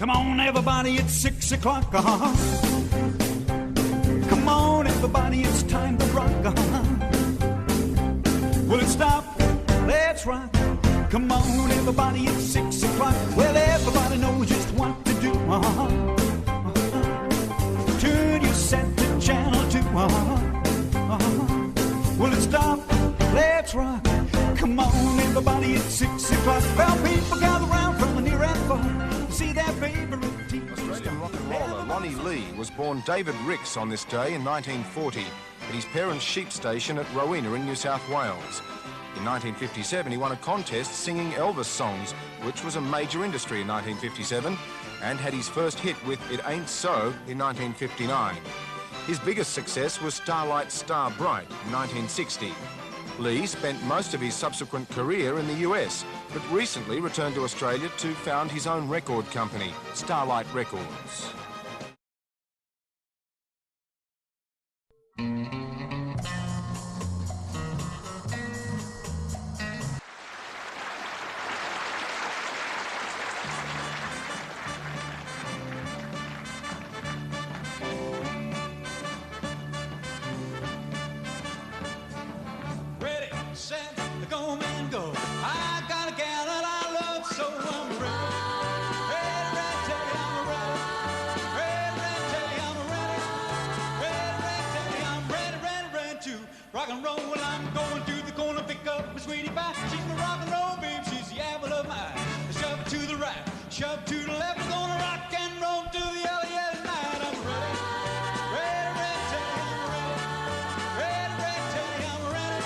Come on, everybody, it's 6 o'clock. Come on, everybody, it's time to rock. Will it stop? Let's rock. Come on, everybody, it's 6 o'clock. Well, everybody knows just what to do. Turn your set to channel 2. Will it stop? Let's rock. Come on, everybody, it's 6 o'clock. Well, people gather round from the near and far to see their favorite TV Australian rock and roller Lonnie Lee was born David Ricks on this day in 1940 at his parents' sheep station at Rowena in New South Wales. In 1957, he won a contest singing Elvis songs, which was a major industry in 1957, and had his first hit with It Ain't So in 1959. His biggest success was Starlight Star Bright in 1960. Lee spent most of his subsequent career in the US, but recently returned to Australia to found his own record company, Starlight Records. Rock and roll, I'm going to the corner, pick up my sweetie pie. She's my rock and roll babe, she's the apple of my eye. Shove to the right, shove to the left, we're gonna rock and roll to the yellow, yellow night. I'm ready, ready, ready, tell you I'm ready, ready, ready, tell you I'm ready,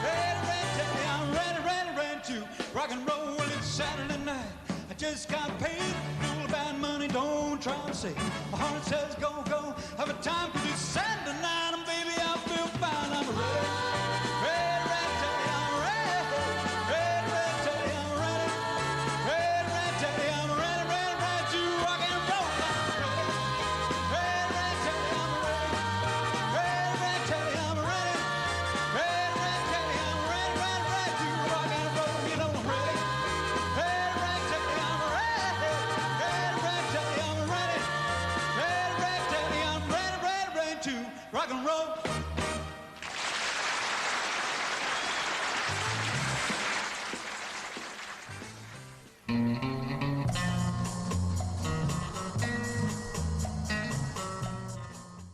ready, ready, tell you I'm ready, ready, ready to rock and roll. It's Saturday night, I just got paid. All about money, don't try to say. My heart says go, go, have a time 'cause it's Saturday night, and baby I feel fine. I'm ready, ready, ready, tell you I'm ready, ready, ready, tell you I'm ready, ready, ready, tell you I'm ready, ready, ready to rock and roll. I'm ready, ready, ready, tell you I'm ready, ready, ready, tell you I'm ready, ready, ready, tell you I'm ready, ready, ready to rock and roll. You know I'm ready, ready, ready, tell you I'm ready, ready, ready, tell you I'm ready, ready, ready, tell you I'm ready, ready, ready to rock and roll.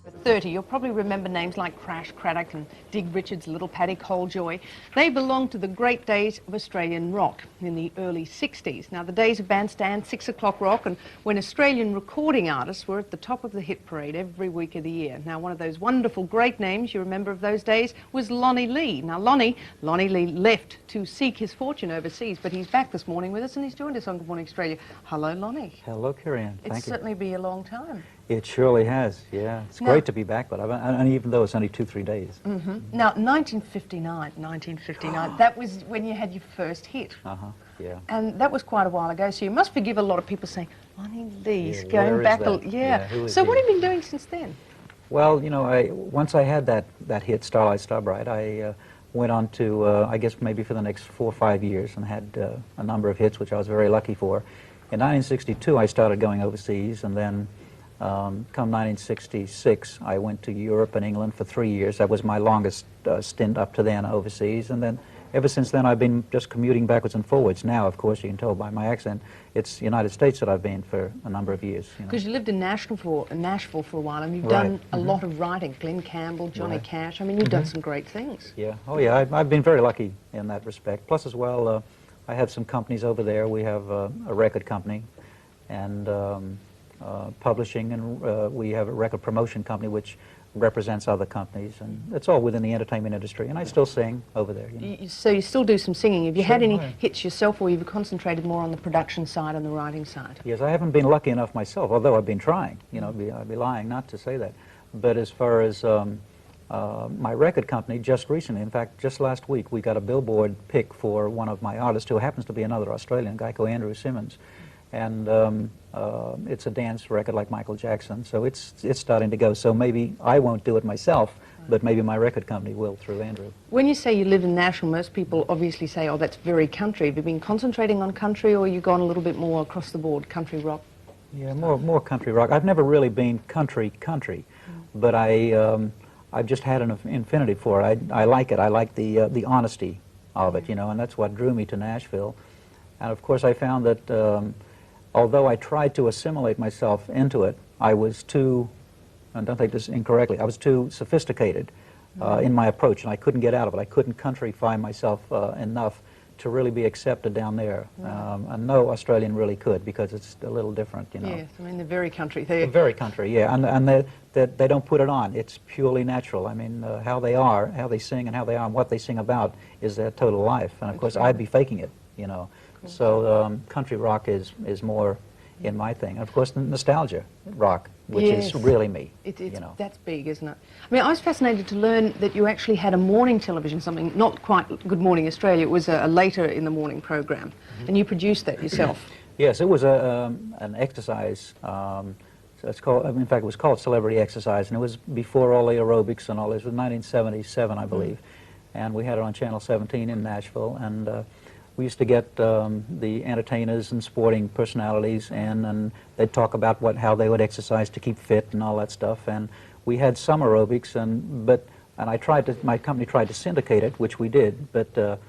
At 30, you'll probably remember names like Crash Craddock and Dig Richards, Little Paddy Colejoy. They belonged to the great days of Australian rock in the early 60s. Now, the days of bandstand, 6 o'clock rock, and when Australian recording artists were at the top of the hit parade every week of the year. Now, one of those wonderful, great names you remember of those days was Lonnie Lee. Now, Lonnie Lee left to seek his fortune overseas, but he's back this morning with us, and he's joined us on Good Morning Australia. Hello, Lonnie. Hello, Carrie-Anne. Thank you. It's certainly been a long time. It surely has, yeah. It's great to be back, but even though it's only 2-3 days. Mm-hmm. Now, 1959, that was when you had your first hit. Yeah. And that was quite a while ago, so you must forgive a lot of people saying, Lonnie Lee's Yeah, going back. So what have you been doing since then? Well, you know, once I had that hit, Starlight Star Bright, I went on to, I guess maybe for the next 4 or 5 years, and had a number of hits, which I was very lucky for. In 1962, I started going overseas, and then come 1966, I went to Europe and England for 3 years. That was my longest stint up to then overseas, and then ever since then I've been just commuting backwards and forwards. Now, of course, you can tell by my accent, it's the United States that I've been for a number of years. Because you lived in Nashville for a while, and you've done a lot of writing. Glenn Campbell, Johnny Cash. I mean, you've done some great things. Yeah. Oh, yeah. I've been very lucky in that respect. Plus, as well, I have some companies over there. We have a record company, and publishing, and we have a record promotion company which represents other companies, and it's all within the entertainment industry, and I still sing over there. You know. So you still do some singing. Have you had any hits yourself, or you've concentrated more on the production side and the writing side? Yes, I haven't been lucky enough myself, although I've been trying. You know, I'd be lying not to say that. But as far as my record company, just recently, in fact, just last week, we got a Billboard pick for one of my artists, who happens to be another Australian guy called Andrew Simmons. And it's a dance record like Michael Jackson, so it's starting to go. So maybe I won't do it myself, but maybe my record company will through Andrew. When you say you live in Nashville, most people obviously say, oh, that's very country. Have you been concentrating on country, or you gone a little bit more across the board, country rock? Yeah, more country rock. I've never really been country, but I've just had an infinity for it. I like it. I like the honesty of it, you know, and that's what drew me to Nashville. And of course, I found that although I tried to assimilate myself into it, I was too, and don't take this incorrectly, I was too sophisticated in my approach, and I couldn't get out of it. I couldn't countryfy myself enough to really be accepted down there. And no Australian really could, because it's a little different, you know. Yes, I mean, they're very country. They're very country, yeah, and they don't put it on. It's purely natural. I mean, how they are, how they sing, and how they are, and what they sing about is their total life. And of course, I'd be faking it, you know. So country rock is more in my thing. And of course, the nostalgia rock, which is really me. You know. That's big, isn't it? I mean, I was fascinated to learn that you actually had a morning television, something not quite Good Morning Australia. It was a later in the morning program, and you produced that yourself. Yes, it was an exercise. So it's called. In fact, it was called Celebrity Exercise, and it was before all the aerobics and all this. It was 1977, I believe, and we had it on Channel 17 in Nashville, and we used to get the entertainers and sporting personalities in, and they'd talk about how they would exercise to keep fit and all that stuff. And we had some aerobics, and my company tried to syndicate it, which we did, but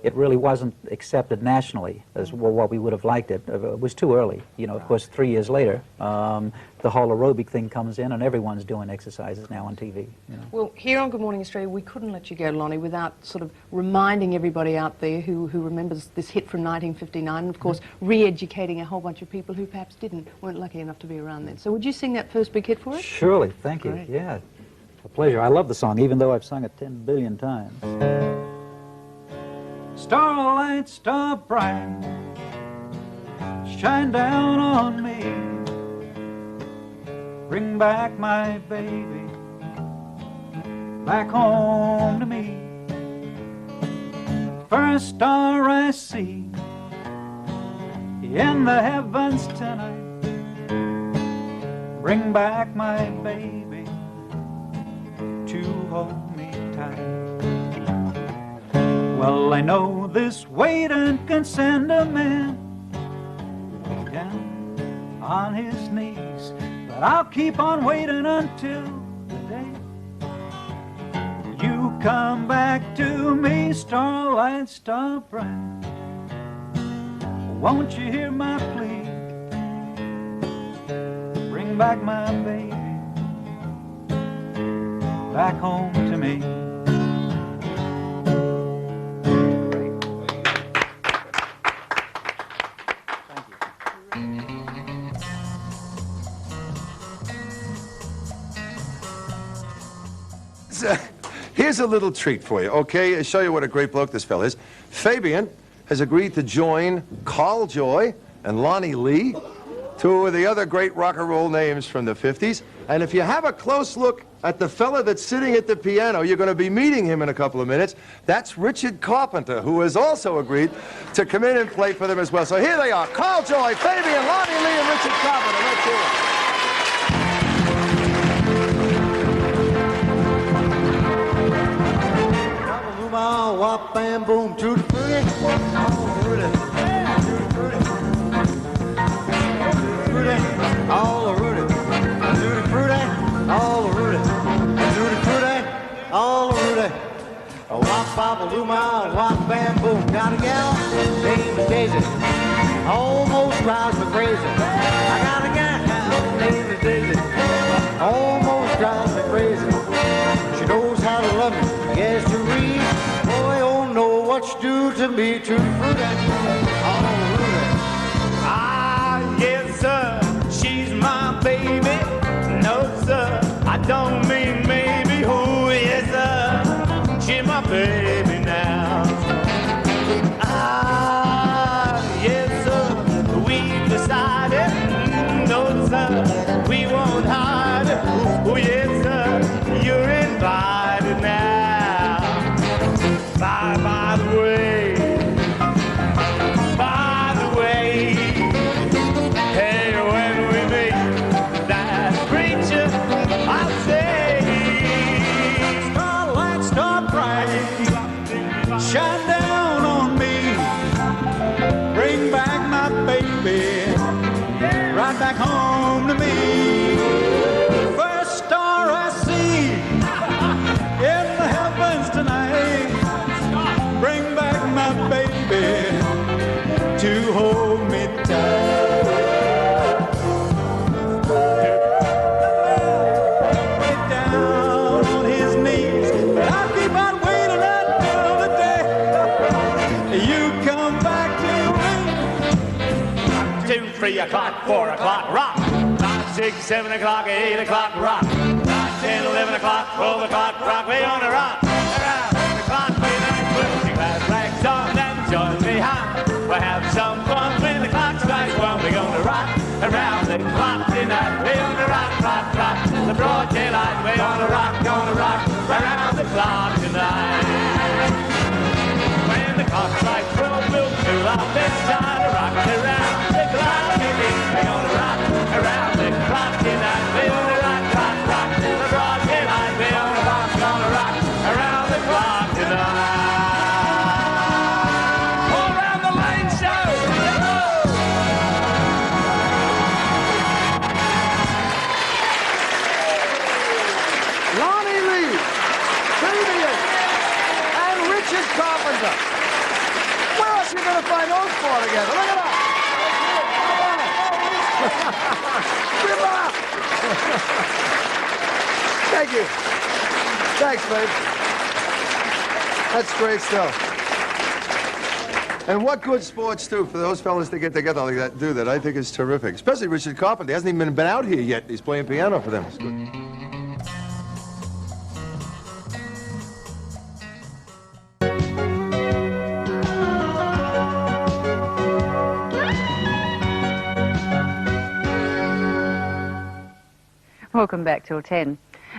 it really wasn't accepted nationally as what we would have liked it. It was too early. You know, of course, 3 years later, the whole aerobic thing comes in, and everyone's doing exercises now on TV. You know. Well, here on Good Morning Australia, we couldn't let you go, Lonnie, without sort of reminding everybody out there who remembers this hit from 1959, and of course, re-educating a whole bunch of people who perhaps weren't lucky enough to be around then. So would you sing that first big hit for us? Surely, thank you. Great. Yeah, a pleasure. I love the song, even though I've sung it 10 billion times. Starlight, star bright, shine down on me. Bring back my baby, back home to me. First star I see in the heavens tonight. Bring back my baby to hold me tight. Well, I know this waiting can send a man down on his knees, but I'll keep on waiting until the day you come back to me, starlight, star bright. Won't you hear my plea? Bring back my baby back home to me. Here's a little treat for you, okay? I'll show you what a great bloke this fella is. Fabian has agreed to join Carl Joy and Lonnie Lee, two of the other great rock and roll names from the 50s. And if you have a close look at the fella that's sitting at the piano, you're going to be meeting him in a couple of minutes. That's Richard Carpenter, who has also agreed to come in and play for them as well. So here they are, Carl Joy, Fabian, Lonnie Lee, and Richard Carpenter. Let's hear it. Wop, bam, boom, tutti frutti, all fruity, tutti frutti, all fruity, tutti frutti, all fruity, tutti frutti, all fruity. Wop, bop, luma, wop, bam, boom. Got a gal named Daisy, almost drives me crazy. I got a gal named Daisy, almost drives me crazy. She knows how to love me, yes, to read. Boy, oh no, what you do to me, tutti frutti, all fruity. Ah, yes, sir, she's my baby. No, sir, I don't mean maybe. Oh, yes, sir, she's my baby now. Ah, yes, sir, we've decided. No, sir, we won't hide. Oh, yes, sir, you're invited now. By the way, hey, when we meet that preacher, I'll say, Starlight, star bright, shine down on me. Bring back my baby, right back home. baby, to hold me tight. Get down on his knees, but I'll keep on waiting until the day you come back to me. 2, 3 o'clock, 4 o'clock, rock. 5, 6, 7 o'clock, 8 o'clock, rock. 9, 10, 11 o'clock, 12 o'clock, rock. We on the rock. Around the clock, midnight, put your glass rags on and join me high. We'll have some fun when the clock strikes 1. We're gonna rock around the clock tonight. We're gonna rock, rock, rock. The broad daylight. We're gonna rock around the clock tonight. When the clock strikes 12, we'll fill out this time to rock around the clock. We're gonna rock around the clock tonight. We're gonna rock, rock, rock. The broad daylight. We're gonna rock around the clock tonight. All around the lane show. Lonnie Lee, Fabian, and Richard Carpenter. Where else are you going to find those four together? Look at that. Thank you. Thanks, babe. That's great stuff. And what good sports, too, for those fellas to get together like that, do that, I think is terrific. Especially Richard Carpenter. He hasn't even been out here yet. He's playing piano for them. It's good. Welcome back till 10.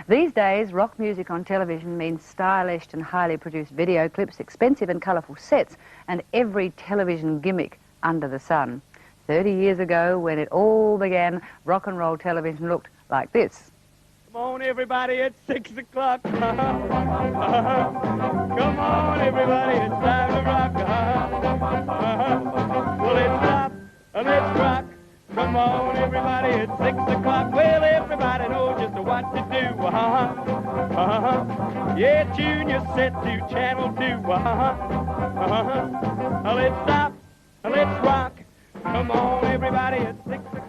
These days, rock music on television means stylish and highly produced video clips, expensive and colourful sets, and every television gimmick under the sun. 30 years ago, when it all began, rock and roll television looked like this. Come on, everybody, it's 6 o'clock. Come on, everybody, it's time to rock. Well, let's stop and let's rock. Come on, everybody, it's 6 o'clock. Well, everybody knows just what to do. Yeah, tune your set to channel 2. Let's stop and let's rock. Come on, everybody, it's 6 o'clock.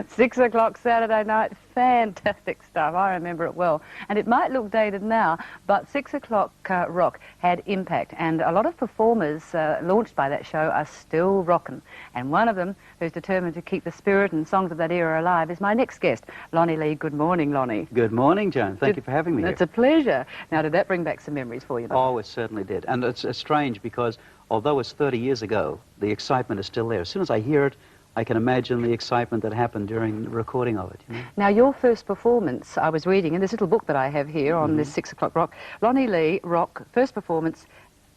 6 o'clock Saturday night, fantastic stuff. I remember it well. And it might look dated now, but 6 o'clock rock had impact. And a lot of performers launched by that show are still rocking. And one of them, who's determined to keep the spirit and songs of that era alive, is my next guest, Lonnie Lee. Good morning, Lonnie. Good morning, Joan. Thank you for having me here. It's a pleasure. Now, did that bring back some memories for you? Oh, it certainly did. And it's strange because although it's 30 years ago, the excitement is still there. As soon as I hear it, I can imagine the excitement that happened during the recording of it. You know? Now, your first performance, I was reading in this little book that I have here on this 6 o'clock rock, Lonnie Lee, rock, first performance,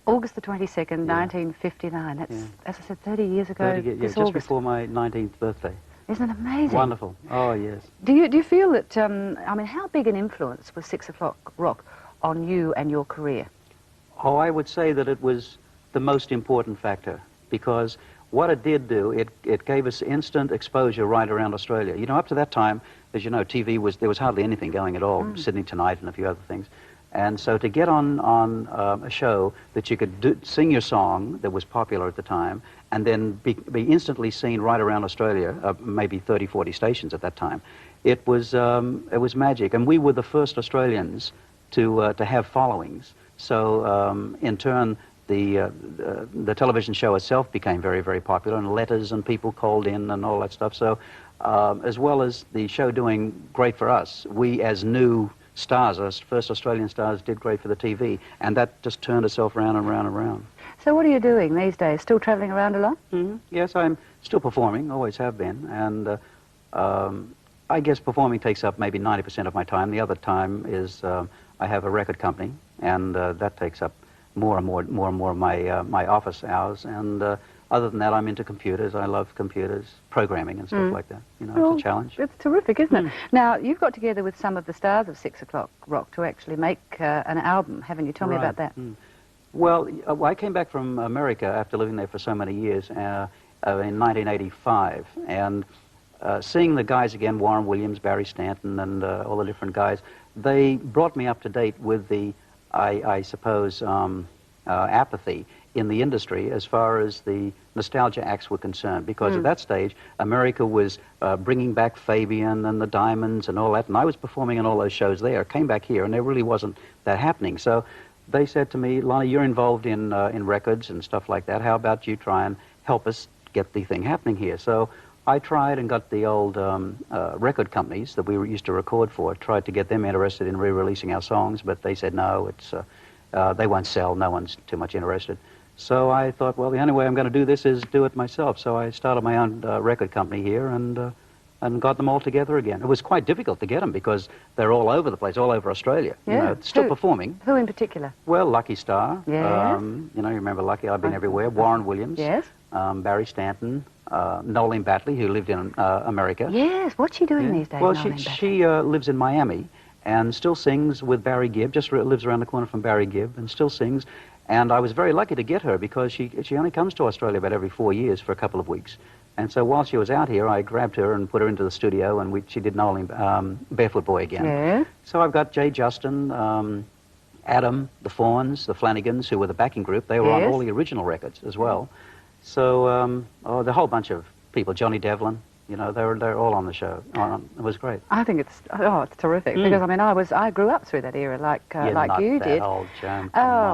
August the 22nd, 1959. That's, as I said, 30 years ago. 30 years, just before my 19th birthday. Isn't it amazing? Wonderful. Oh, yes. Do you feel that, I mean, how big an influence was 6 o'clock rock on you and your career? Oh, I would say that it was the most important factor, because what it did do, it gave us instant exposure right around Australia. You know, up to that time, as you know, TV there was hardly anything going at all, Sydney Tonight and a few other things. And so to get on a show that you could sing your song that was popular at the time, and then be instantly seen right around Australia, maybe 30, 40 stations at that time, it was magic. And we were the first Australians to have followings. So in turn, the television show itself became very, very popular, and letters and people called in and all that stuff. So as well as the show doing great for us, we as new stars, as first Australian stars, did great for the TV, and that just turned itself round and round and round. So what are you doing these days? Still travelling around a lot? Yes, I'm still performing, always have been, and I guess performing takes up maybe 90% of my time. The other time is I have a record company, and that takes up more and more of my office hours, and other than that, I'm into computers. I love computers, programming and stuff like that. You know, it's a challenge. It's terrific, isn't it? Now, you've got together with some of the stars of 6 o'clock rock to actually make an album, haven't you? Tell me about that. Well, I came back from America after living there for so many years in 1985, and seeing the guys again, Warren Williams, Barry Stanton, and all the different guys, they brought me up to date with the, I suppose, apathy in the industry as far as the nostalgia acts were concerned, because at that stage, America was bringing back Fabian and the Diamonds and all that, and I was performing in all those shows there. Came back here, and there really wasn't that happening. So they said to me, Lonnie, you're involved in records and stuff like that. How about you try and help us get the thing happening here? So I tried and got the old record companies that we used to record for, tried to get them interested in re-releasing our songs, but they said, no, it's, they won't sell, no one's too much interested. So I thought, well, the only way I'm going to do this is do it myself. So I started my own record company here and got them all together again. It was quite difficult to get them because they're all over the place, all over Australia. Yeah. You know, still performing. Who in particular? Well, Lucky Star. Yes. You know, you remember Lucky, I've been everywhere. Warren Williams. Yes. Barry Stanton. Nolene Batley, who lived in America. Yes, what's she doing these days? Well, she lives in Miami and still sings with Barry Gibb, just lives around the corner from Barry Gibb and still sings. And I was very lucky to get her because she only comes to Australia about every 4 years for a couple of weeks. And so while she was out here, I grabbed her and put her into the studio, and she did Nolene, Barefoot Boy again. Yeah. So I've got Jay Justin, Adam, the Fawns, the Flanagans, who were the backing group. They were on all the original records as well. So the whole bunch of people, Johnny Devlin, you know, they're all on the show. It was great. I think it's terrific because I mean I grew up through that era like you did. Old, Joan.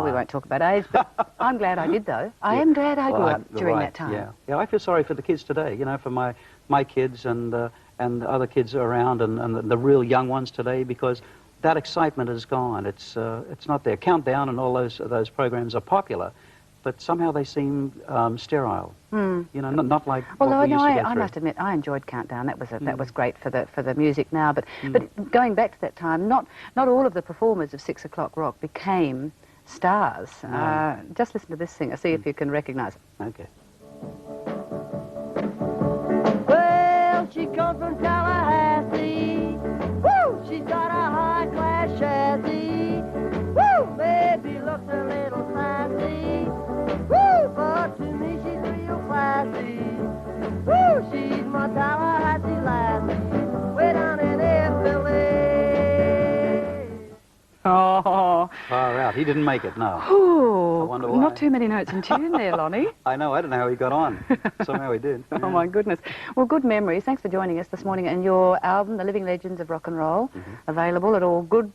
We won't talk about age, but I'm glad I did though. I am glad I grew up during that time. Yeah, I feel sorry for the kids today. You know, for my kids and the other kids around and the real young ones today, because that excitement is gone. It's not there. Countdown and all those programs are popular, but somehow they seem sterile. You know, not like what we used to get I through. must admit, I enjoyed Countdown. That was great for the music now. But going back to that time, not all of the performers of 6 O'Clock Rock became stars. No. Just listen to this singer, see if you can recognise it. Okay. Well, she comes from Tallahassee. Woo! She's got a high-class chassis. Woo! Baby looks a little classy. Woo! But to me she's real classy. Woo! She's my Tallahassee lassie. Way down in Philly. Oh. Far out. He didn't make it, no. Ooh, I wonder why. not too many notes in tune there, Lonnie. I know. I don't know how he got on. Somehow he did. Oh, my goodness. Well, good memories. Thanks for joining us this morning. And your album, The Living Legends of Rock and Roll, available at all good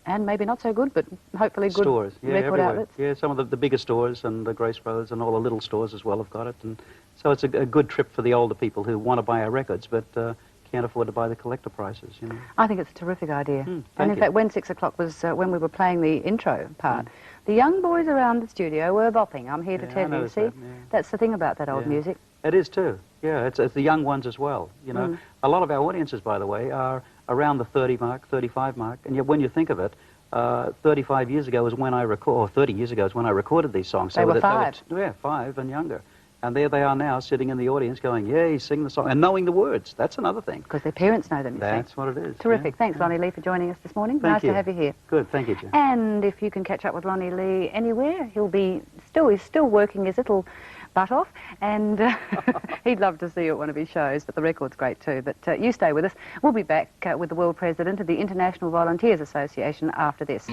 and maybe not so good, but hopefully good stores. Yeah, record everywhere. outlets. Yeah, some of the bigger stores and the Grace Brothers and all the little stores as well have got it. And so it's a good trip for the older people who want to buy our records, but can't afford to buy the collector prices, you know. I think it's a terrific idea. Thank And in you. fact, when 6 O'Clock was, when we were playing the intro part, the young boys around the studio were bopping. I'm here to Yeah, I tell you, noticed see? that, yeah. That's the thing about that old Yeah. music. It is too. Yeah, it's the young ones as well. You know, a lot of our audiences, by the way, are around the 30 mark, 35 mark, and yet when you think of it, 35 years ago is when I or 30 years ago is when I recorded these songs. They were 5. Yeah, 5 and younger. And there they are now, sitting in the audience going, yay, sing the song, and knowing the words. That's another thing. Because their parents know them, you That's see. what it is. Terrific. Yeah. Thanks, Lonnie Lee, for joining us this morning. Thank nice you. to have you here. Good, thank you, Jim. And if you can catch up with Lonnie Lee anywhere, he's still working his little butt off, and he'd love to see you at one of his shows, but the record's great too. But you stay with us. We'll be back with the World President of the International Volunteers Association after this.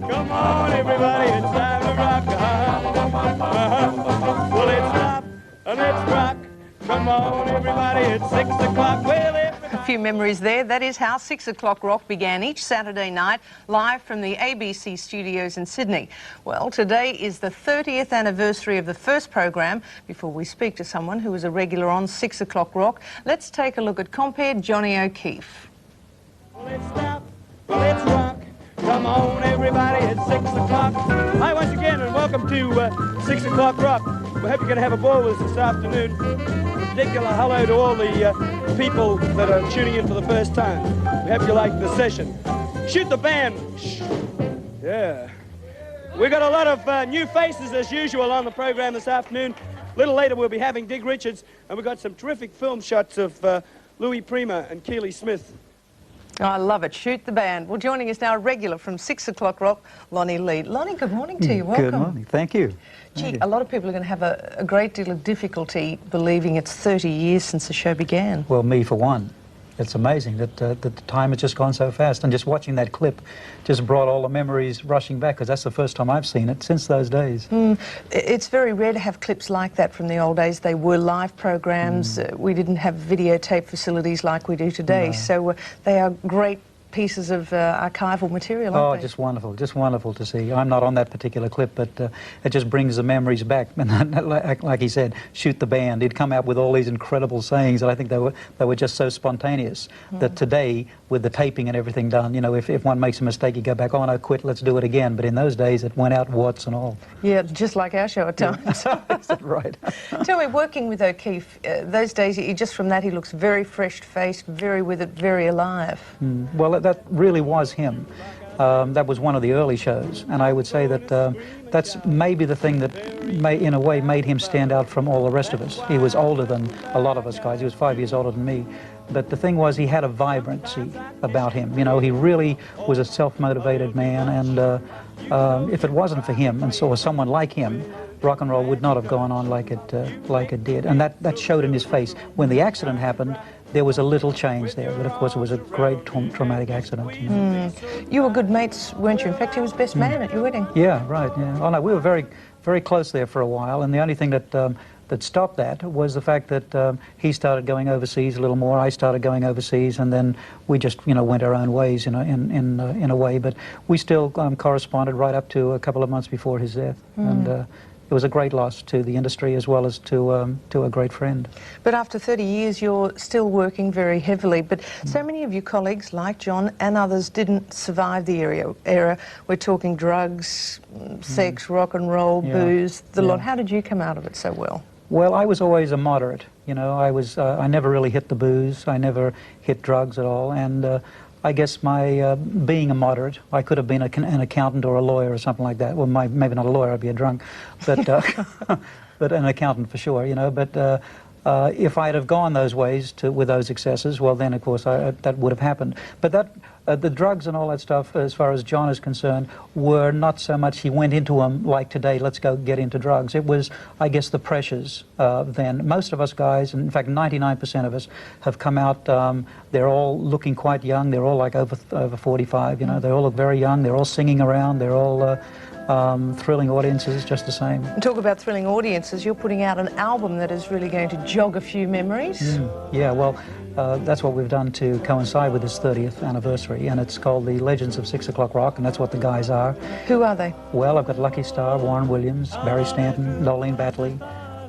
Come on, everybody, it's time to rock. Well, it's stop and it's rock. Come on, everybody, it's 6 o'clock. Well, A few memories there. That is how 6 O'Clock Rock began each Saturday night, live from the ABC studios in Sydney. Well, today is the 30th anniversary of the first program. Before we speak to someone who was a regular on 6 O'Clock Rock, let's take a look at compere Johnny O'Keefe. Well, it's stop, well, it's rock. Come on, everybody, it's 6 o'clock. Hi, once again, and welcome to 6 O'Clock Rock. We hope you're going to have a ball with us this afternoon. A particular hello to all the people that are tuning in for the first time. We hope you like the session. Shoot the band. Shh. Yeah. We've got a lot of new faces, as usual, on the program this afternoon. A little later, we'll be having Dig Richards, and we've got some terrific film shots of Louis Prima and Keely Smith. Oh, I love it. Shoot the band. Well, joining us now, a regular from 6 O'Clock Rock, Lonnie Lee. Lonnie, good morning to you. Welcome. Good morning. Thank you. Gee, a lot of people are going to have a great deal of difficulty believing it's 30 years since the show began. Well, me for one. It's amazing that the time has just gone so fast, and just watching that clip just brought all the memories rushing back, because that's the first time I've seen it since those days. It's very rare to have clips like that from the old days. They were live programs. We didn't have videotape facilities like we do today, so they are great pieces of archival material, aren't they? Just wonderful to see. I'm not on that particular clip, but it just brings the memories back. And like he said, shoot the band. He'd come out with all these incredible sayings, and I think they were just so spontaneous that today, with the taping and everything done, you know, if one makes a mistake, you go back, oh no, quit, let's do it again. But in those days, it went out warts and all. Yeah, just like our show at times. Right. Tell me, working with O'Keefe, those days, just from that, he looks very fresh-faced, very with it, very alive. Well, that really was him. That was one of the early shows, and I would say that that's maybe the thing that, in a way, made him stand out from all the rest of us. He was older than a lot of us guys. He was 5 years older than me. But the thing was, he had a vibrancy about him. You know, he really was a self-motivated man, and if it wasn't for him, and so someone like him, rock and roll would not have gone on like it did. And that showed in his face. When the accident happened, there was a little change there, but of course it was a great traumatic accident. You know. You were good mates, weren't you? In fact, he was best man at your wedding. Yeah, right, yeah. Oh no, we were very, very close there for a while, and the only thing that that stopped that was the fact that he started going overseas a little more, I started going overseas, and then we just, you know, went our own ways, you know, in a way. But we still corresponded right up to a couple of months before his death, and it was a great loss to the industry as well as to a great friend. But after 30 years, you're still working very heavily. But so many of your colleagues, like John and others, didn't survive the era. We're talking drugs, sex, rock and roll, booze, the lot. How did you come out of it so well? Well, I was always a moderate. You know, I never really hit the booze. I never hit drugs at all, and I guess my being a moderate, I could have been an accountant or a lawyer or something like that. Well, maybe not a lawyer, I'd be a drunk, but but an accountant for sure, you know. But if I'd have gone those ways with those excesses, well, then of course that would have happened. But the drugs and all that stuff, as far as John is concerned, were not so much he went into them like today, let's go get into drugs. It was, I guess, the pressures then. Most of us guys, in fact 99% of us, have come out, they're all looking quite young, they're all like over 45, you know, they all look very young, they're all singing around, they're all thrilling audiences just the same. Talk about thrilling audiences, you're putting out an album that is really going to jog a few memories. Yeah, well, that's what we've done to coincide with this 30th anniversary, and it's called The Legends of 6 O'Clock Rock, and that's what the guys are. Who are they? Well, I've got Lucky Starr, Warren Williams, Barry Stanton, Nolene Batley,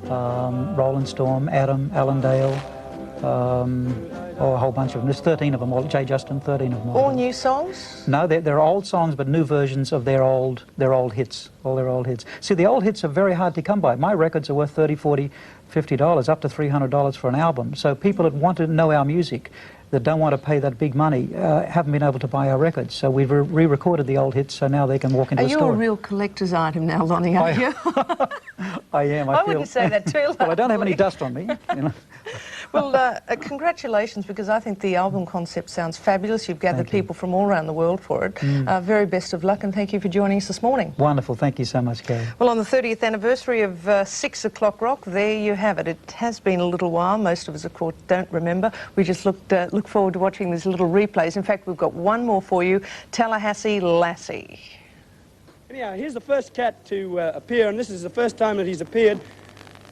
Roland Storm, Adam, Alan Dale, a whole bunch of them. There's 13 of them, all, Jay Justin, 13 of them. All new songs? No, they're old songs, but new versions of their old hits, all their old hits. See, the old hits are very hard to come by. My records are worth $30, $40, $50, up to $300 for an album. So people that want to know our music, that don't want to pay that big money, haven't been able to buy our records. So we've re-recorded the old hits, so now they can walk into the store. Are you a real collector's item now, Lonnie, are you? I am. I wouldn't say that too loudly. Well, I don't have any dust on me, you know. Well, congratulations, because I think the album concept sounds fabulous. You've gathered people from all around the world for it. Very best of luck, and thank you for joining us this morning. Wonderful. Thank you so much, Kay. Well, on the 30th anniversary of 6 O'Clock Rock, there you have it. It has been a little while. Most of us, of course, don't remember. We just look forward to watching these little replays. In fact, we've got one more for you, Tallahassee Lassie. Anyhow, here's the first cat to appear, and this is the first time that he's appeared.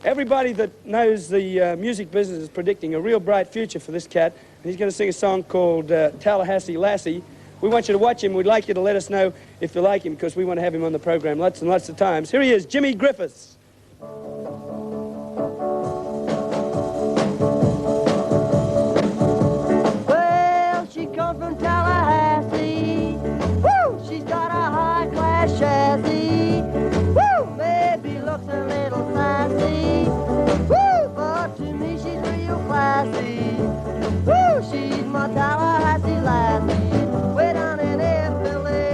Everybody that knows the music business is predicting a real bright future for this cat, and he's going to sing a song called Tallahassee Lassie. We want you to watch him. We'd like you to let us know if you like him, because we want to have him on the program lots and lots of times. Here he is, Jimmy Griffiths. Well, she comes from Tallahassee. Woo! She's got a high-class chassis. Woo! Maybe looks a little sassy. Woo! But to me she's real classy. Woo! She's my Tallahassee lassie. Way down in Philly.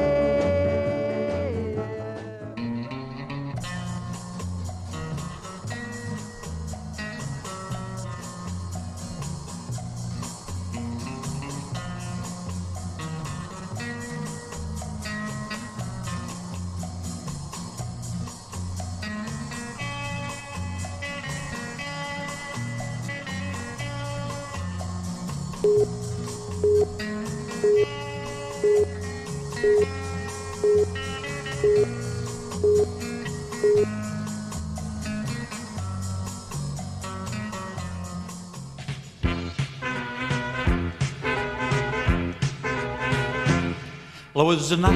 Well, it was a night,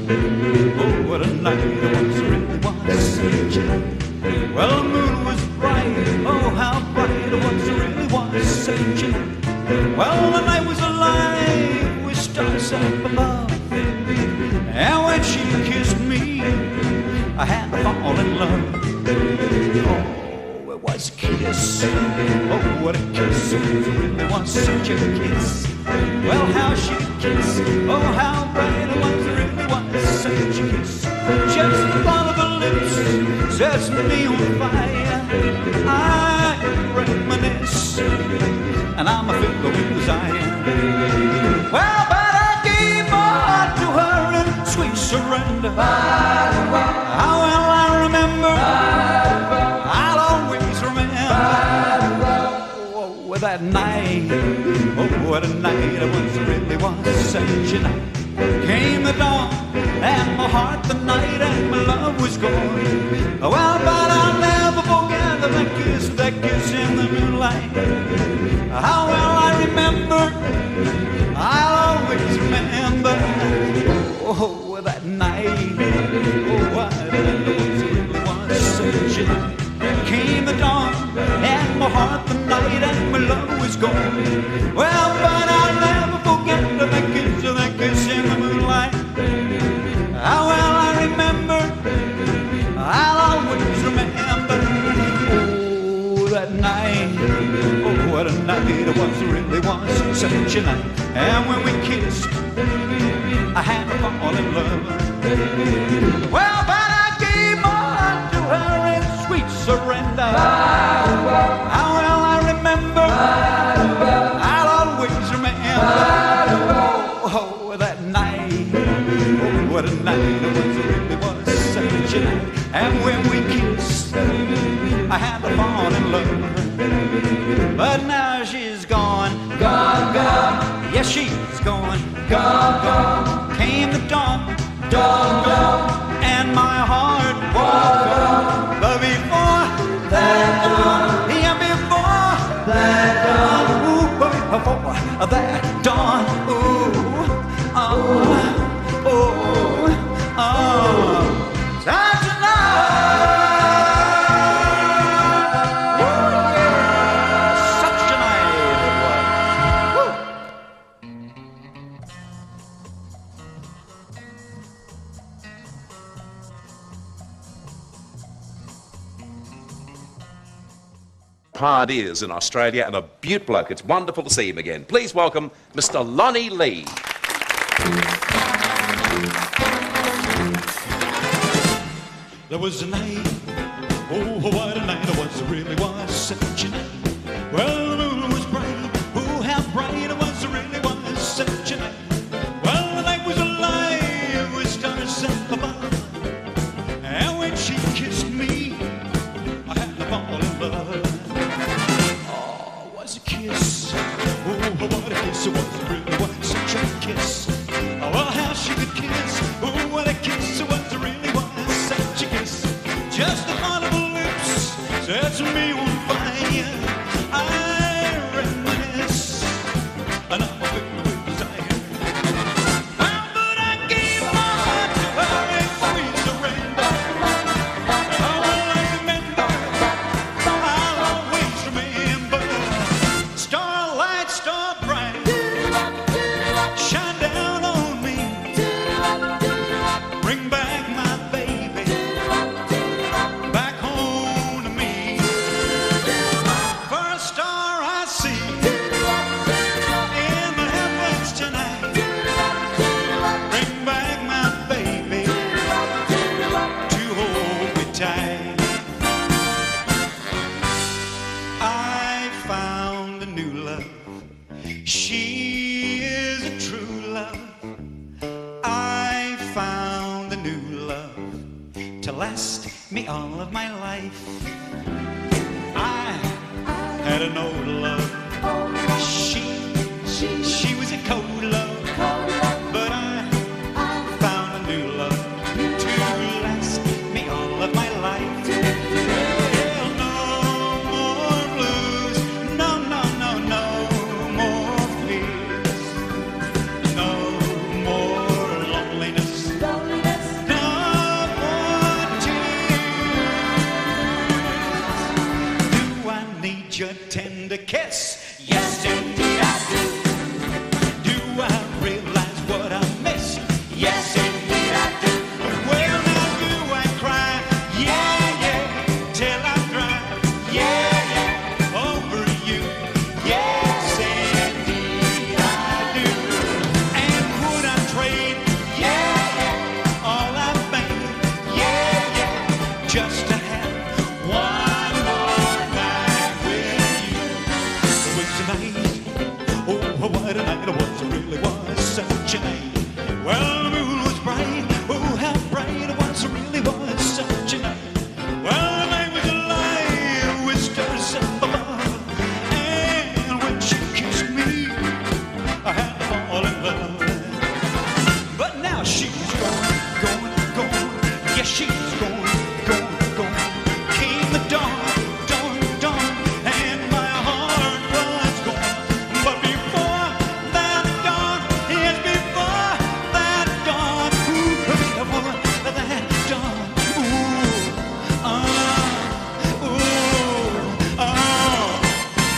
oh, what a night it was, really was such a night. Well, the moon was bright, oh, how bright it was, really was such a night. Well, the night was alive with stars up above, and when she kissed me, I had to fall in love. Oh, it was a kiss, oh, what a kiss, it really was such a kiss. Well, how she could kiss, oh, how bright it was, it really was such a kiss. Just the thought of her lips sets me on fire. I reminisce, and I'm a fiddler with desire. Well, but I gave my heart to her in sweet surrender. How well I remember, I'll always remember. Oh, that night, oh, what a night it was, it really was such a night. Came the dawn, and my heart the night, and my love was gone. Well, but I'll never forget that kiss in the moonlight. How well I remember, I'll always remember. Oh, that night, oh, what a night it was, it really was such a night. Came the dawn, and my heart the night, and my love was gone. Well, but I'll never forget that kiss in the moonlight. How well I remember, I'll always remember. Oh, that night, oh, what a night it was, it really was such a night. And when we kissed, I had to fall in love. Well, but I gave my heart to her in sweet surrender. How well I remember, I'll always remember. Oh, that night, oh, what a night it was, it really was such a night. And when we kissed, I had to fall in love. But now she's gone, gone, gone. Yes, she's gone, gone, gone. Came the dawn, dawn, dawn, and my heart was gone. But before that dawn, yeah, before that dawn, ooh, before that dawn, ooh, oh, oh, oh, such a night, ooh, yeah, such a night it was. Woo. Hard is in Australia, and a beaut bloke. It's wonderful to see him again. Please welcome Mr. Lonnie Lee. There was a night, oh, what a night it was, it really was such a night. Well, the moon was bright, oh, how bright it was, it really was such a night. Well, the night was alive with stars up above, and when she kissed me, I had to fall in love. Oh, it was a kiss, oh, what a kiss it was, it really was such a kiss. Oh, well, how she could kiss, oh, what a kiss it was, it really was such a kiss. Just the thought of her lips sets me on fire. I reminisce, and I'm a fiddler with desire. Oh, but I gave my heart to her in sweet surrender. Oh, well, I remember, I'll always remember. Starlight, star bright, shine down on me. Bring back my baby back home to me. First star I see in the heavens tonight. Bring back my baby to hold me tight. I found a new love. She is a true love. I found a new love to last me all of my life. I had an old love. She was a cold love, but I found a new love to last me all of my life. Well, no more blues, no, no, no, no more fears, no more just to have one more night with you. It was tonight, oh, what a night it was, it really was such a night. Well, the moon was bright, oh, how bright it was, it really was such a night. Well, the night was alive with stars up above, and when she kissed me, I had to fall in love. But now she's going, yes, she's going. Came the dawn, and my heart was gone. But before that dawn, yes, before that dawn, ooh, before that dawn,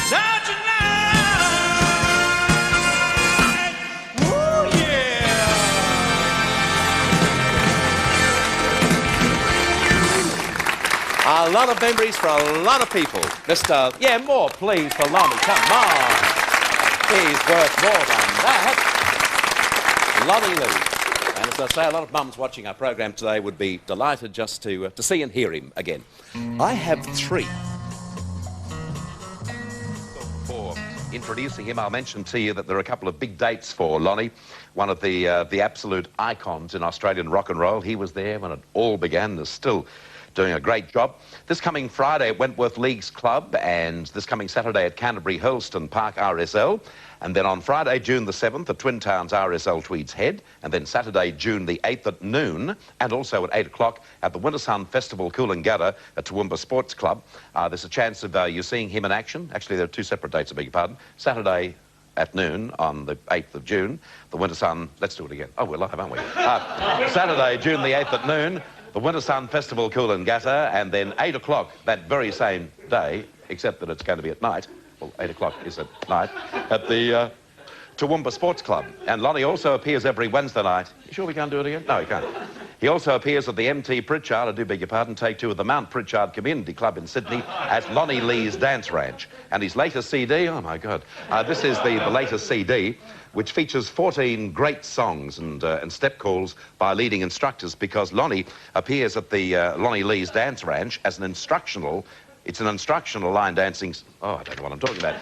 such a night, ooh, yeah. A lot of memories for a lot of people. Mr. Yeah, more please for Lonnie. Come on. He's worth more than that. Lonnie Lee. And as I say, a lot of mums watching our program today would be delighted just to see and hear him again. I have three. Before introducing him, I'll mention to you that there are a couple of big dates for Lonnie. One of the absolute icons in Australian rock and roll. He was there when it all began. Is still doing a great job. This coming Friday at Wentworth Leagues Club, and this coming Saturday at Canterbury Hurlstone Park RSL, and then on Friday, June the 7th at Twin Towns RSL Tweeds Head, and then Saturday, June the 8th at noon, and also at 8 o'clock at the Wintersun Festival Coolangatta at Toowoomba Sports Club. There's a chance of you seeing him in action. Actually, there are two separate dates, I beg your pardon. Saturday at noon on the 8th of June, the Wintersun, let's do it again. Oh, we're live, aren't we? Saturday, June the 8th at noon, the Wintersun Festival Coolangatta, and then 8 o'clock that very same day, except that it's going to be at night. Well, 8 o'clock is at night, at the Toowoomba Sports Club. And Lonnie also appears every Wednesday night. You sure we can't do it again? No, he can't. He also appears at the MT Pritchard, I do beg your pardon, take two of the Mount Pritchard Community Club in Sydney at Lonnie Lee's Dance Ranch. And his latest CD, oh my God, this is the latest CD, which features 14 great songs and step calls by leading instructors, because Lonnie appears at the Lonnie Lee's Dance Ranch as an instructional. It's an instructional line dancing. Oh, I don't know what I'm talking about.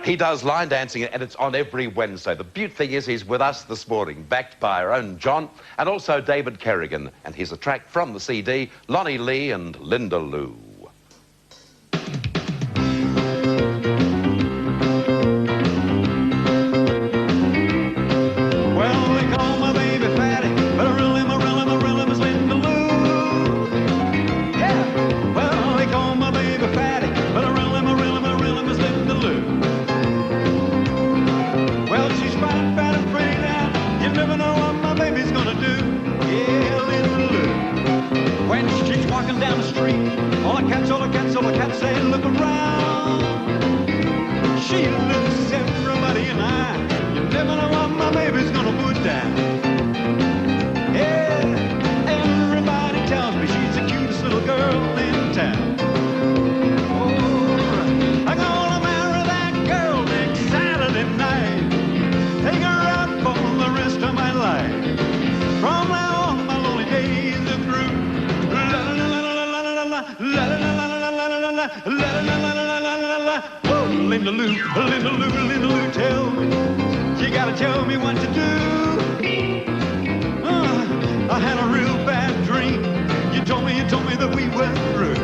He does line dancing, and it's on every Wednesday. The beaut thing is he's with us this morning, backed by our own John, and also David Kerrigan. And here's a track from the CD, Lonnie Lee and Linda Lou. Well, they call my baby Fatty, but I really was Linda Lou. Yeah. Well, they call my baby Fatty, but I really was Linda Lou. Well, she's fat, fat and pretty now. You never know what my baby's gonna do. Yeah, Linda Lou. When she's walking down the street, all the cats say, look around. She looks everybody in the eye. You never know what my baby's gonna put down. Yeah, everybody tells me she's the cutest little girl in town. Oh, I'm gonna marry that girl next Saturday night. Take her out for the rest of my life. From now on, my lonely days are through. La la la la la la la la la la la la la la la. Linda Lou, Linda Lou, Linda Lou, tell me. You gotta tell me what to do. I had a real bad dream. You told me that we were through.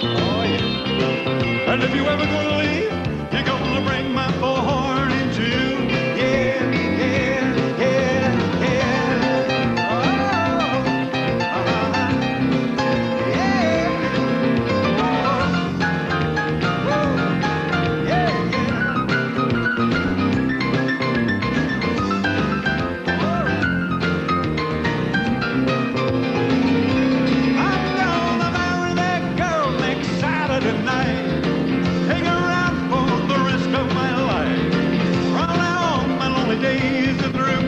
Oh yeah. And if you ever gonna leave, you're gonna break my poor heart in two. Yeah, yeah, yeah, yeah. Oh, yeah. Oh, yeah, I'm gonna marry that girl next Saturday night. Take her out for the rest of my life. From now on, my lonely days are through.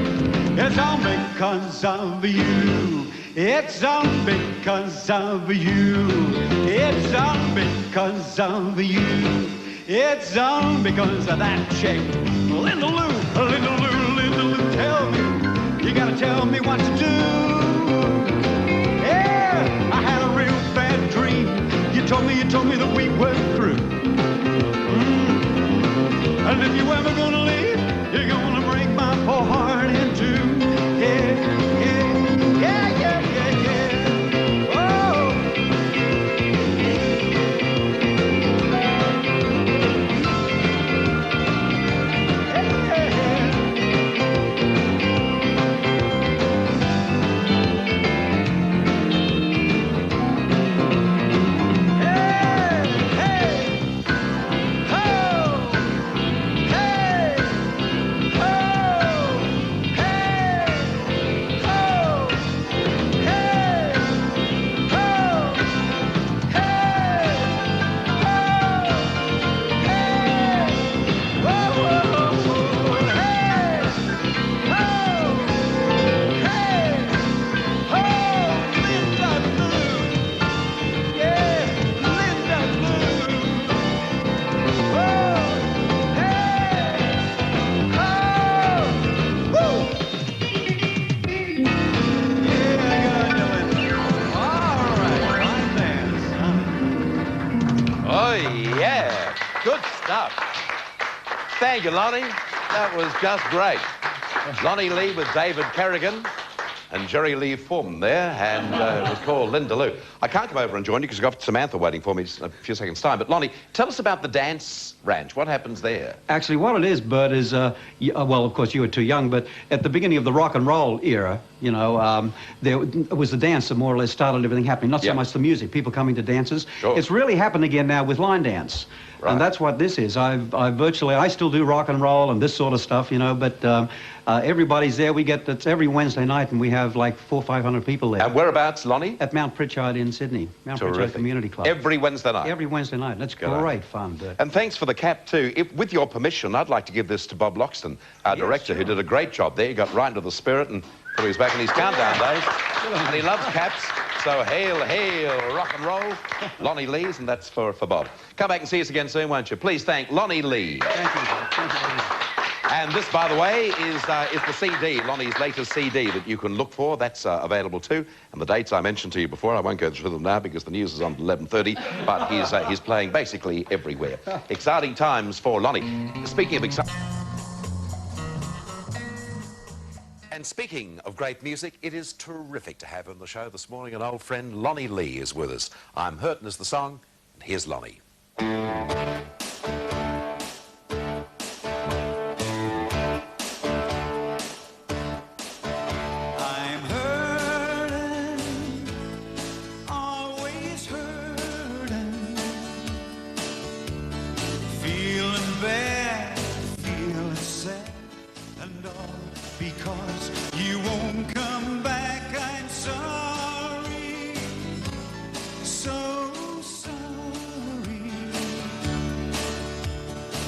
It's all because of you. It's all because of you. It's all because of you. It's all because of that chick. Linda Lou, Linda Lou, Linda Lou, tell me. You gotta tell me what to do. Yeah, I had a stuff. Thank you, Lonnie. That was just great. Lonnie Lee with David Kerrigan and Jerry Lee Foreman there, and it was called Linda Lou. I can't come over and join you because I've got Samantha waiting for me in a few seconds' time. But, Lonnie, tell us about the dance ranch. What happens there? Actually, what it is, Bert, is, well, of course, you were too young, but at the beginning of the rock and roll era, you know, there was the dance that more or less started everything happening, not so much the music, people coming to dances. Sure. It's really happened again now with line dance. Right. And that's what this is. I still do rock and roll and this sort of stuff, you know, but everybody's there. It's every Wednesday night, and we have like 400 or 500 people there. And whereabouts, Lonnie? At Mount Pritchard in Sydney. Mount Pritchard Community Club. Every Wednesday night? Every Wednesday night. That's great fun, Bert. And thanks for the cap, too. With your permission, I'd like to give this to Bob Loxton, our director, who did a great job there. He got right into the spirit and put his back in his countdown days. And he loves caps. So hail, hail, rock and roll. Lonnie Lee's, and that's for Bob. Come back and see us again soon, won't you? Please thank Lonnie Lee. Thank you, Bob. Thank you. And this, by the way, is the CD, Lonnie's latest CD that you can look for. That's available too. And the dates I mentioned to you before, I won't go through them now because the news is on 11:30, but he's playing basically everywhere. Exciting times for Lonnie. Speaking of exciting... And speaking of great music, it is terrific to have on the show this morning an old friend. Lonnie Lee is with us. I'm Hurtin' is the song, and here's Lonnie. Because you won't come back, I'm sorry, so sorry.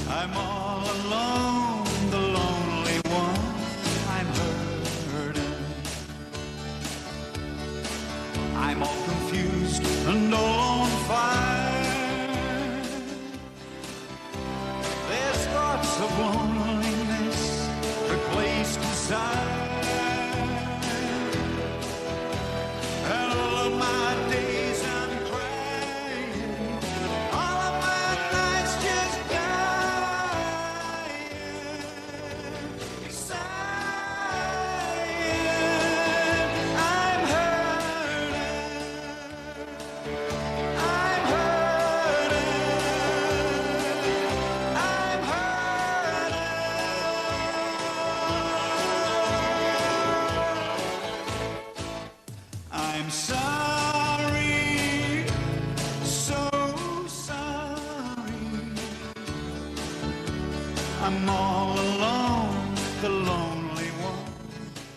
I'm all alone, the lonely one, I'm hurting. I'm all confused and all on fire. There's thoughts of loneliness replaced desire. And all of my days I'm crying, all of my nights just dying, sighing. I'm hurting, I'm hurting, I'm hurting. I'm sorry, so sorry. I'm all alone, the lonely one,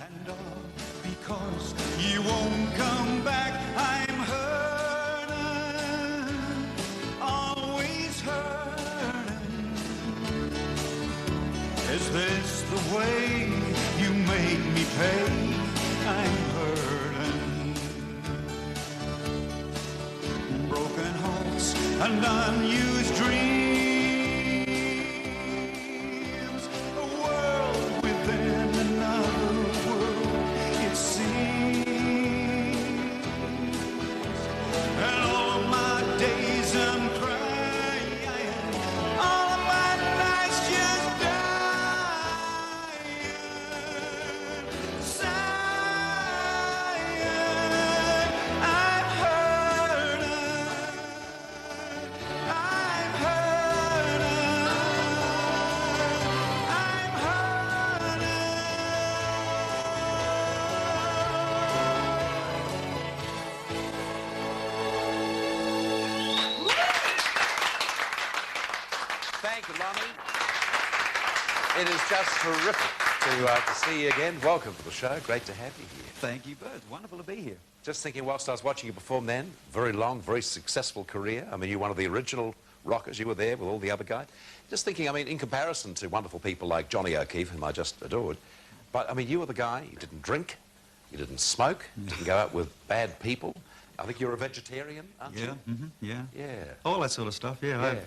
and all because you won't come back. I'm hurting, always hurting. Is this the way you make me pay? I'm hurting. Broken hearts and unused dreams, a world within another world, it seems. And all of my days I'm crying, all of my nights just dying, sighing. I'm hurting, I'm hurting, I'm hurting. Thank you, Lonnie. It is just terrific to see you again. Welcome to the show. Great to have you here. Thank you, Bert. Wonderful to be here. Just thinking whilst I was watching you perform then, very long, very successful career. I mean, you're one of the original rockers. You were there with all the other guys. Just thinking, I mean, in comparison to wonderful people like Johnny O'Keefe, whom I just adored, but, I mean, you were the guy, you didn't drink, you didn't smoke, you didn't go out with bad people. I think you're a vegetarian, aren't you? Yeah, yeah. Yeah. All that sort of stuff, yeah. Yeah.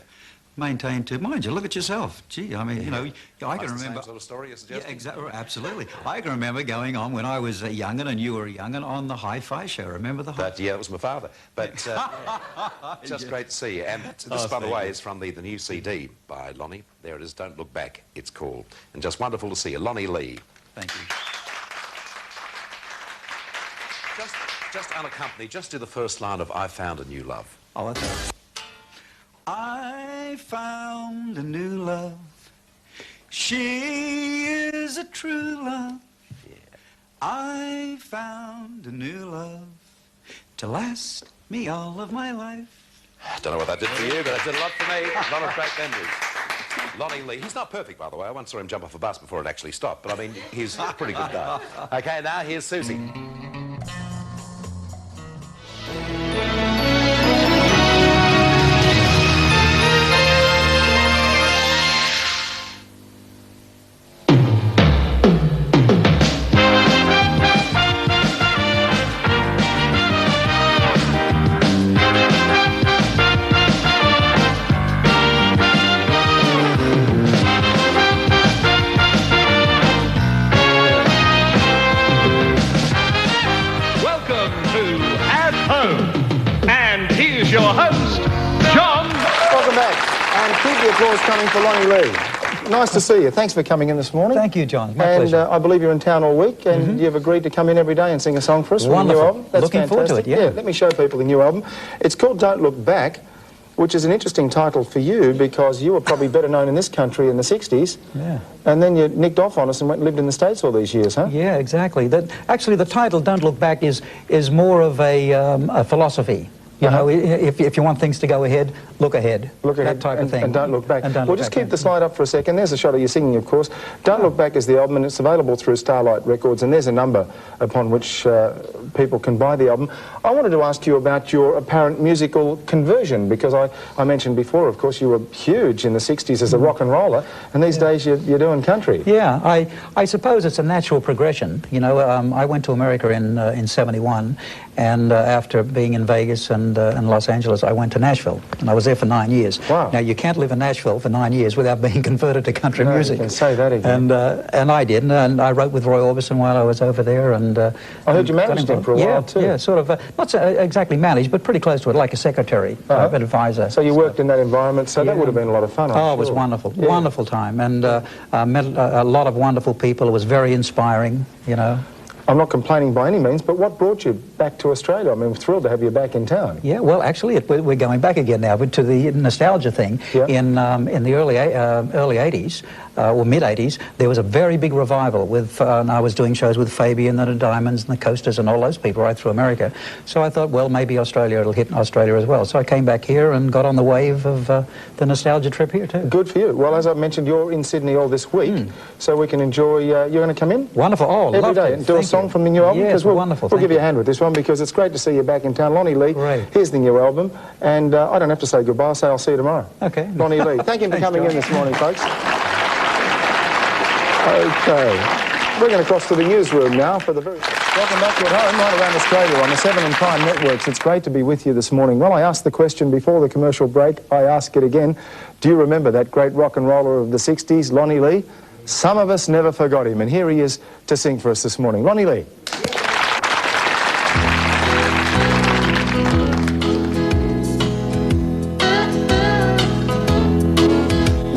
maintained to, mind you, look at yourself. Gee, I mean, you know, I can remember... Same sort of story you're suggesting? Yeah, exactly, absolutely. I can remember going on when I was a young'un and you were a young'un on the Hi-Fi show. Remember the Hi-Fi? Yeah, it was my father. But just great to see you. And this, by the way, is from the new CD by Lonnie. There it is, Don't Look Back, it's called. And just wonderful to see you. Lonnie Lee. Thank you. Just unaccompanied, just do the first line of I Found a New Love. Oh, that's right. I found a new love. She is a true love. Yeah. I found a new love to last me all of my life. Don't know what that did for you, but it did a lot for me. A lot of great memories. Lonnie Lee. He's not perfect, by the way. I once saw him jump off a bus before it actually stopped, but I mean, he's a pretty good guy. Okay, now here's Susie. Your host, John. Welcome back, and keep the applause coming for Lonnie Lee. Nice to see you. Thanks for coming in this morning. Thank you, John. My and pleasure. I believe you're in town all week, and you've agreed to come in every day and sing a song for us. Wonderful. From the new album. That's Looking forward to it, yeah. Let me show people the new album. It's called Don't Look Back, which is an interesting title for you because you were probably better known in this country in the 60s. Yeah. And then you nicked off on us and went and lived in the States all these years, huh? Yeah, exactly. Actually, the title Don't Look Back is more of a philosophy. You know, if you want things to go ahead, look ahead. Look ahead, that type of thing. And don't look back. We'll just keep the slide up for a second. There's a shot of you singing, of course. Don't Look Back is the album, and it's available through Starlight Records, and there's a number upon which people can buy the album. I wanted to ask you about your apparent musical conversion, because I mentioned before, of course, you were huge in the 60s as a rock and roller, and these days you're doing country. Yeah, I suppose it's a natural progression. You know, I went to America in '71, and after being in Vegas and Los Angeles, I went to Nashville, and I was there for 9 years. Wow. Now, you can't live in Nashville for 9 years without being converted to country music. You can say that again. And I did, and I wrote with Roy Orbison while I was over there. And I heard you managed him for a while, too. Yeah, sort of, not so exactly managed, but pretty close to it, like a secretary, type an advisor. So you worked in that environment, so that would have been a lot of fun, I'm sure. It was wonderful, wonderful time, and met a lot of wonderful people. It was very inspiring, you know. I'm not complaining by any means, but what brought you back to Australia? I mean, we're thrilled to have you back in town. Yeah, well, actually, we're going back again now, but to the nostalgia thing. Yeah. In the early 80s, or mid-80s, there was a very big revival with, and I was doing shows with Fabian and the Diamonds and the Coasters and all those people right through America. So I thought, well, maybe it'll hit Australia as well. So I came back here and got on the wave of the nostalgia trip here, too. Good for you. Well, as I mentioned, you're in Sydney all this week, so we can enjoy, you're going to come in? Wonderful. Oh, every day and do a song from the new album? Yes, wonderful. We'll give you a hand with this one because it's great to see you back in town. Lonnie Lee, here's the new album, and I don't have to say goodbye, I'll say I'll see you tomorrow. Okay. Lonnie Lee. Thank you for coming in this morning, folks. Okay. We're going to cross to the newsroom now for the very... Welcome back to At Home, right around Australia on the 7 and Prime networks. It's great to be with you this morning. Well, I asked the question before the commercial break. I ask it again. Do you remember that great rock and roller of the 60s, Lonnie Lee? Some of us never forgot him, and here he is to sing for us this morning. Lonnie Lee.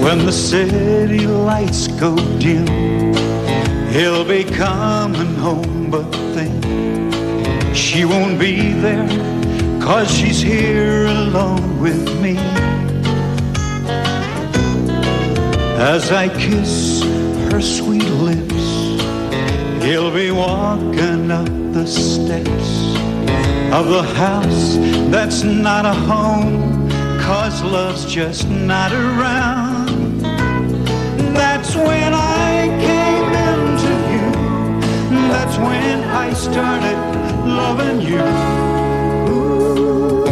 When the city lights go dim, he'll be coming home, but then she won't be there, 'cause she's here alone with me. As I kiss her sweet lips, he'll be walking up the steps of the house that's not a home, 'cause love's just not around. That's when I came into you. That's when I started loving you. Ooh,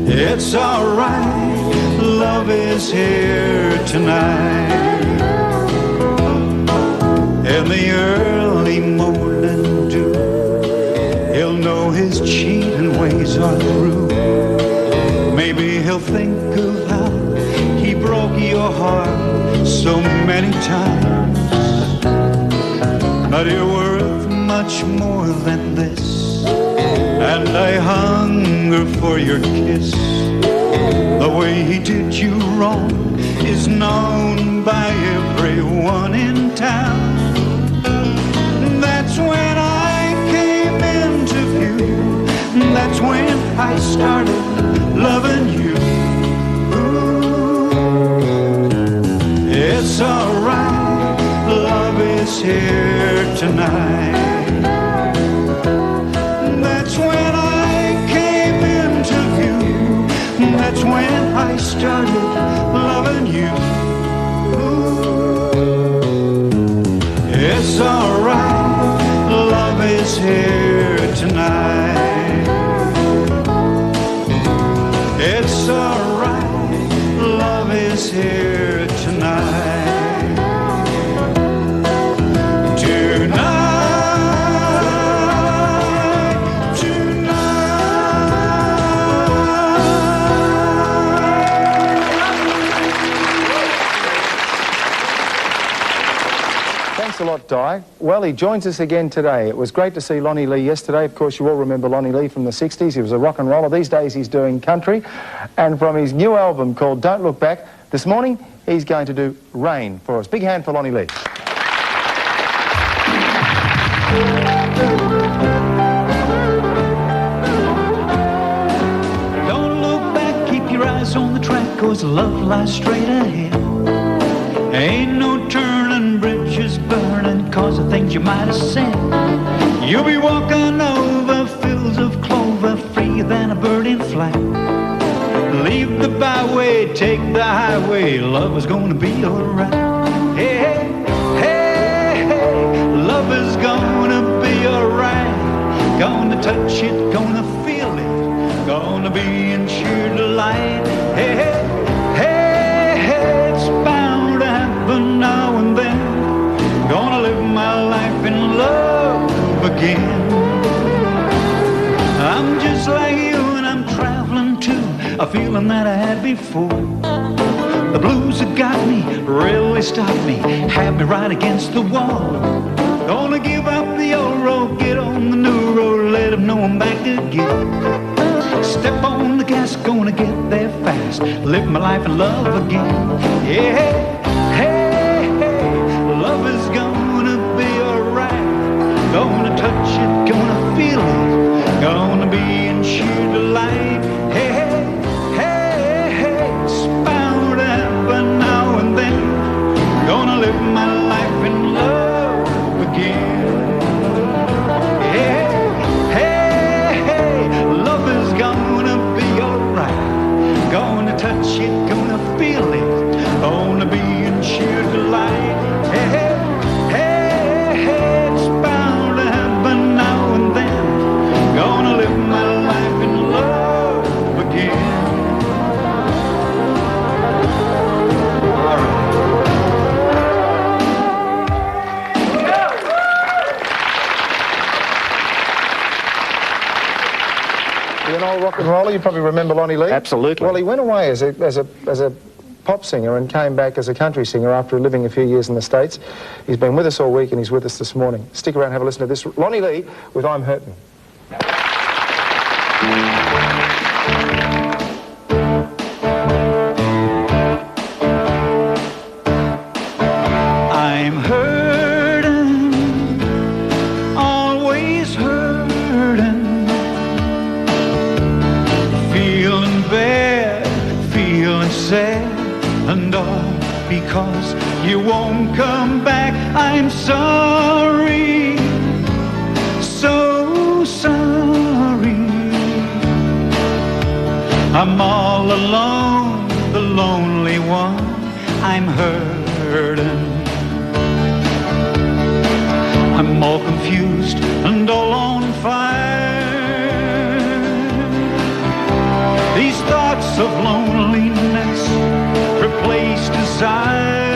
it's alright, love is here tonight. In the early morning dew, he'll know his cheating ways are through. Maybe he'll think of how he broke your heart so many times. But you're worth much more than this, and I hunger for your kiss. The way he did you wrong is known by everyone in town. That's when I came into view. That's when I started loving you. It's alright, love is here tonight. That's when I came into view. That's when I started loving you. It's alright, love is here tonight. It's alright, love is here tonight. Thanks a lot, Di. Well, he joins us again today. It was great to see Lonnie Lee yesterday. Of course, you all remember Lonnie Lee from the 60s. He was a rock and roller. These days, he's doing country. And from his new album called Don't Look Back, this morning, he's going to do Rain for us. Big hand for Lonnie Lee. Don't look back, keep your eyes on the track, 'cause love lies straight ahead. Ain't no turning, bridges burning, 'cause of things you might have said. You'll be walking over fields of clover, freer than a bird in flight. Leave the byway, take the highway, love is gonna be alright. Hey, hey, hey, hey, love is gonna be alright. Gonna touch it, gonna feel it, gonna be in sheer delight. Hey, hey, hey, hey, it's bound to happen now and then. Gonna live my life in love again. I'm just like you and I'm traveling too, a feeling that I had before. The blues have got me, really stopped me, had me right against the wall. Gonna give up the old road, get on the new road, let them know I'm back again. Step on the gas, gonna get there fast, live my life in love again. Yeah, hey, hey, love is gonna be alright. Gonna touch it, gonna feel it, gonna be in sheer delight. Hey, hey, hey, hey, it's bound to happen now and then. Gonna live my life in love again. Yeah, hey, hey, love is gonna be alright. Gonna touch it, gonna feel it, gonna be in sheer delight. Hey, hey, hey, hey, it's bound to happen now and then. Gonna live my life in love again. All right. You're an old rock and roller. You probably remember Lonnie Lee. Absolutely. Well, he went away as a pop singer and came back as a country singer after living a few years in the States. He's been with us all week and he's with us this morning. Stick around and have a listen to this. Lonnie Lee with I'm Hurtin'. I'm hurting, always hurting, feeling bad, feeling sad, and all because you won't come back. I'm sorry, so sorry. I'm all alone, the lonely one. I'm hurting. I'm all confused and all on fire. These thoughts of loneliness replace desire.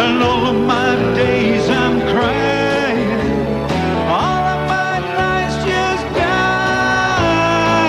And all of my days I'm crying. All of my nights just die.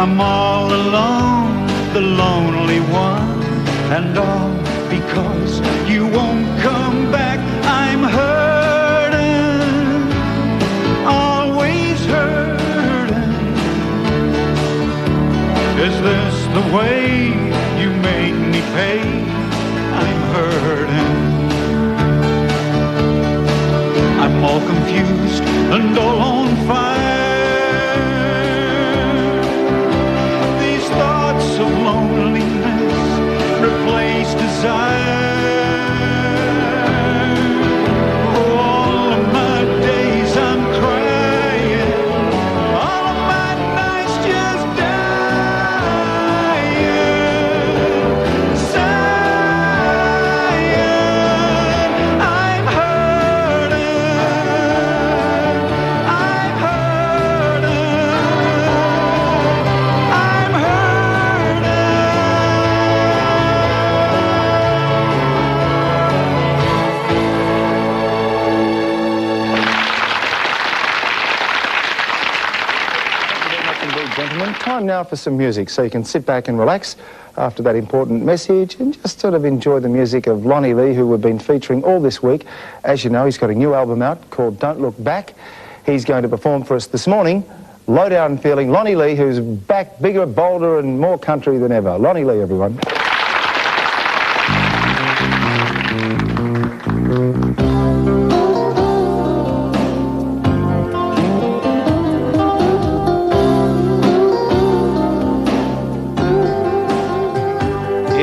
I'm all alone, the lonely one, and all because you won't come back. I'm hurting, always hurting. Is this the way you make me pay? I'm hurting. I'm all confused and all on fire. These thoughts of loneliness replace desire. All of my days I'm crying, all of my nights just dying, sighing. I'm hurting, I'm hurting, I'm hurting. Indeed, gentlemen. Time now for some music, so you can sit back and relax after that important message and just sort of enjoy the music of Lonnie Lee, who we've been featuring all this week. As you know, he's got a new album out called Don't Look Back. He's going to perform for us this morning. Low down feeling, Lonnie Lee, who's back bigger, bolder and more country than ever. Lonnie Lee, everyone.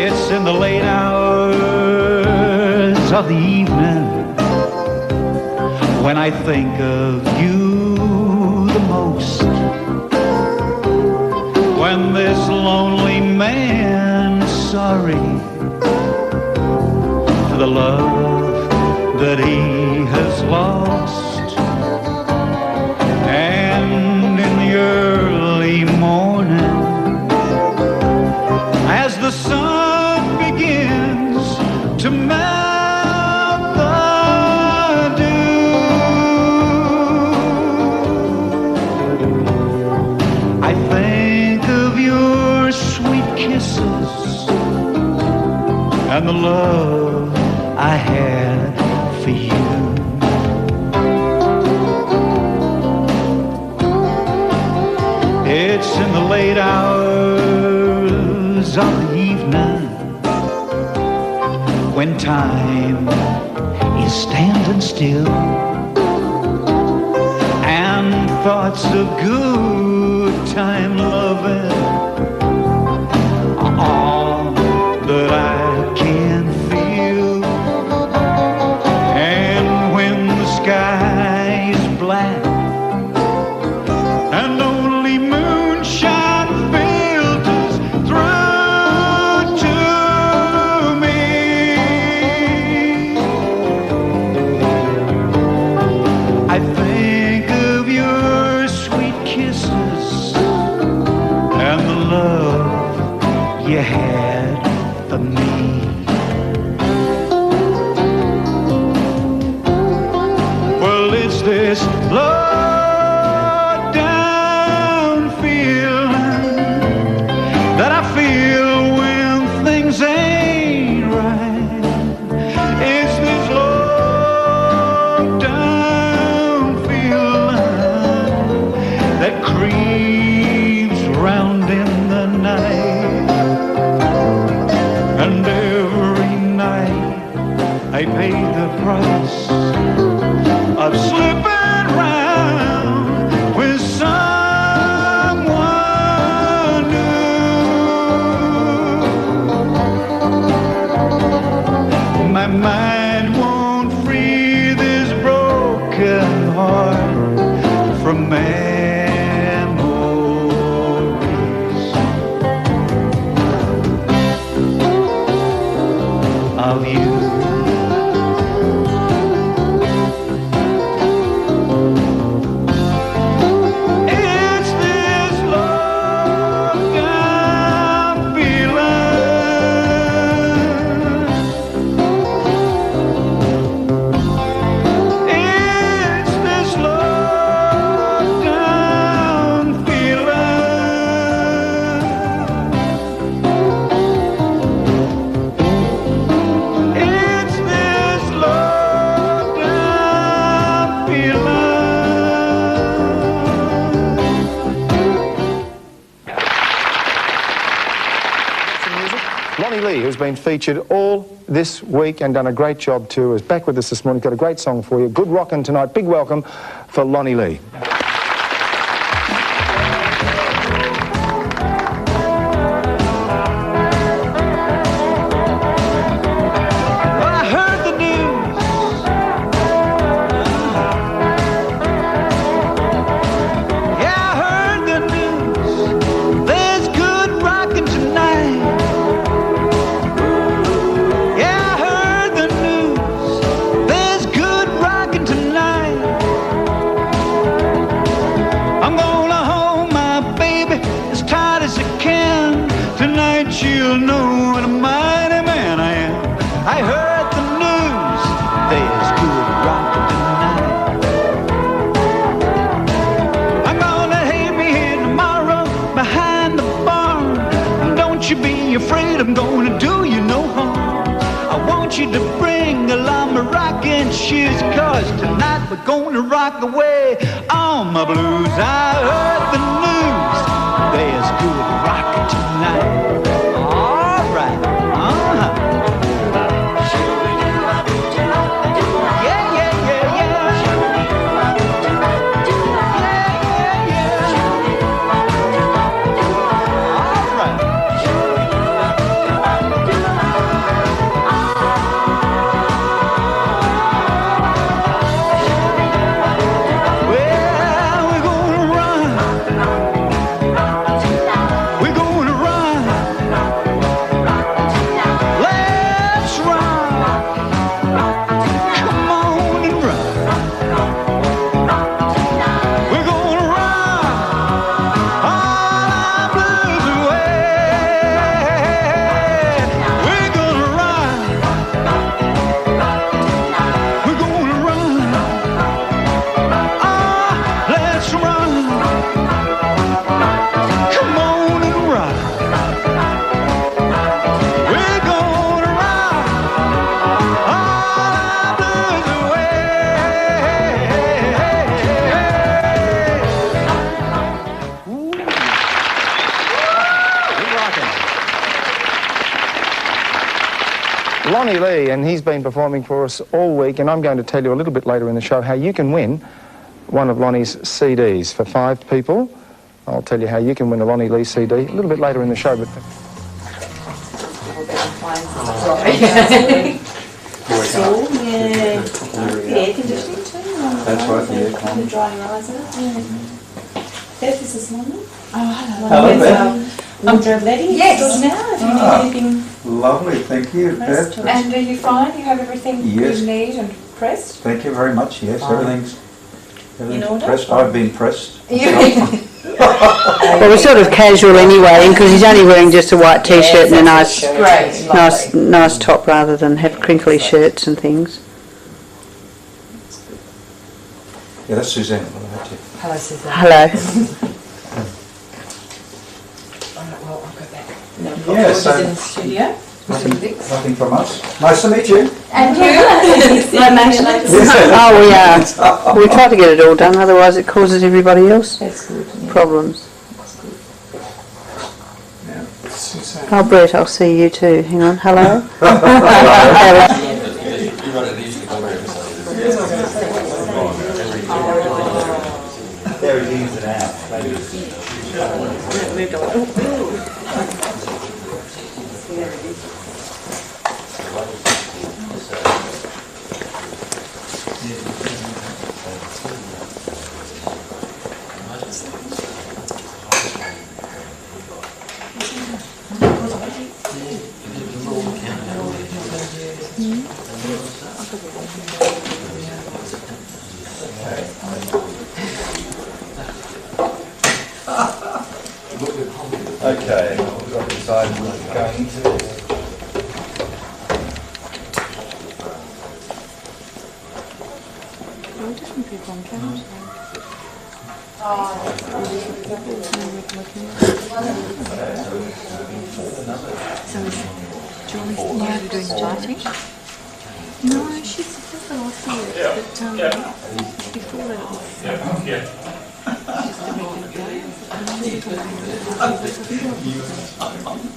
It's in the late hours of the evening when I think of you the most. When this lonely man is sorry for the love that he has lost. And in the early morning, as the sun begins to melt the dew, I think of your sweet kisses and the love I had for you. It's in the late hours of the evening when time is standing still and thoughts of good time loving are all that I can feel. And when the sky is black and only moonshine filters through to me, I think of your sweet kisses Lee, who's been featured all this week and done a great job too, is back with us this morning. Got a great song for you. Good rockin' tonight. Big welcome for Lonnie Lee. She'll know what a mighty man I am. I heard the news, there's good rockin' tonight. I'm gonna have me here tomorrow behind the barn. Don't you be afraid, I'm gonna do you no harm. I want you to bring along my rockin' shoes, cause tonight we're gonna rock away on my blues. I heard the news, there's good rockin' tonight. Lonnie Lee, and he's been performing for us all week, and I'm going to tell you a little bit later in the show how you can win one of Lonnie's CDs for 5 people. I'll tell you how you can win a Lonnie Lee CD a little bit later in the show. But air conditioning too. That's right, the air con. The drying your eyes out. Beth, this is Lonnie. Oh, hello. Hello, Beth. Wardrobe lady. Yes. Now, if you need anything. Lovely, thank you, Beth. And are you fine? You have everything Yes. you need and pressed? Thank you very much, yes, everything's In order? pressed. I've been pressed. Well, we're sort of casual anyway, because he's only wearing just a white t-shirt and a nice top rather than have crinkly shirts and things. Yeah, that's Suzanne. Hello, Suzanne. Hello. Well, I'll go back. No, Yes, in the studio. Nothing from us. Nice to meet you. And you. Oh, we are. We try to get it all done, otherwise it causes everybody else problems. Oh, Brett, I'll see you too. Hang on. Hello. There it is and out. Okay, we've got to decide what we're going into. Different people on camera. So is Julie's now doing charting? No, she's just an Aussie, but before that it was just a regular day.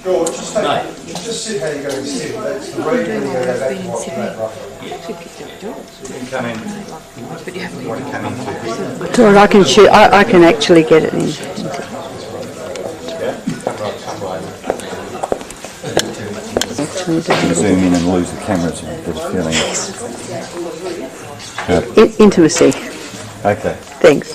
George, just take Just sit how you're going to sit. That's the reason you're going to go back and watch that rock. Come in. But you have to come in. George, I can shoot. I can actually get it in. Zoom in and lose the camera. It's a better feeling. Intimacy. Okay. Thanks.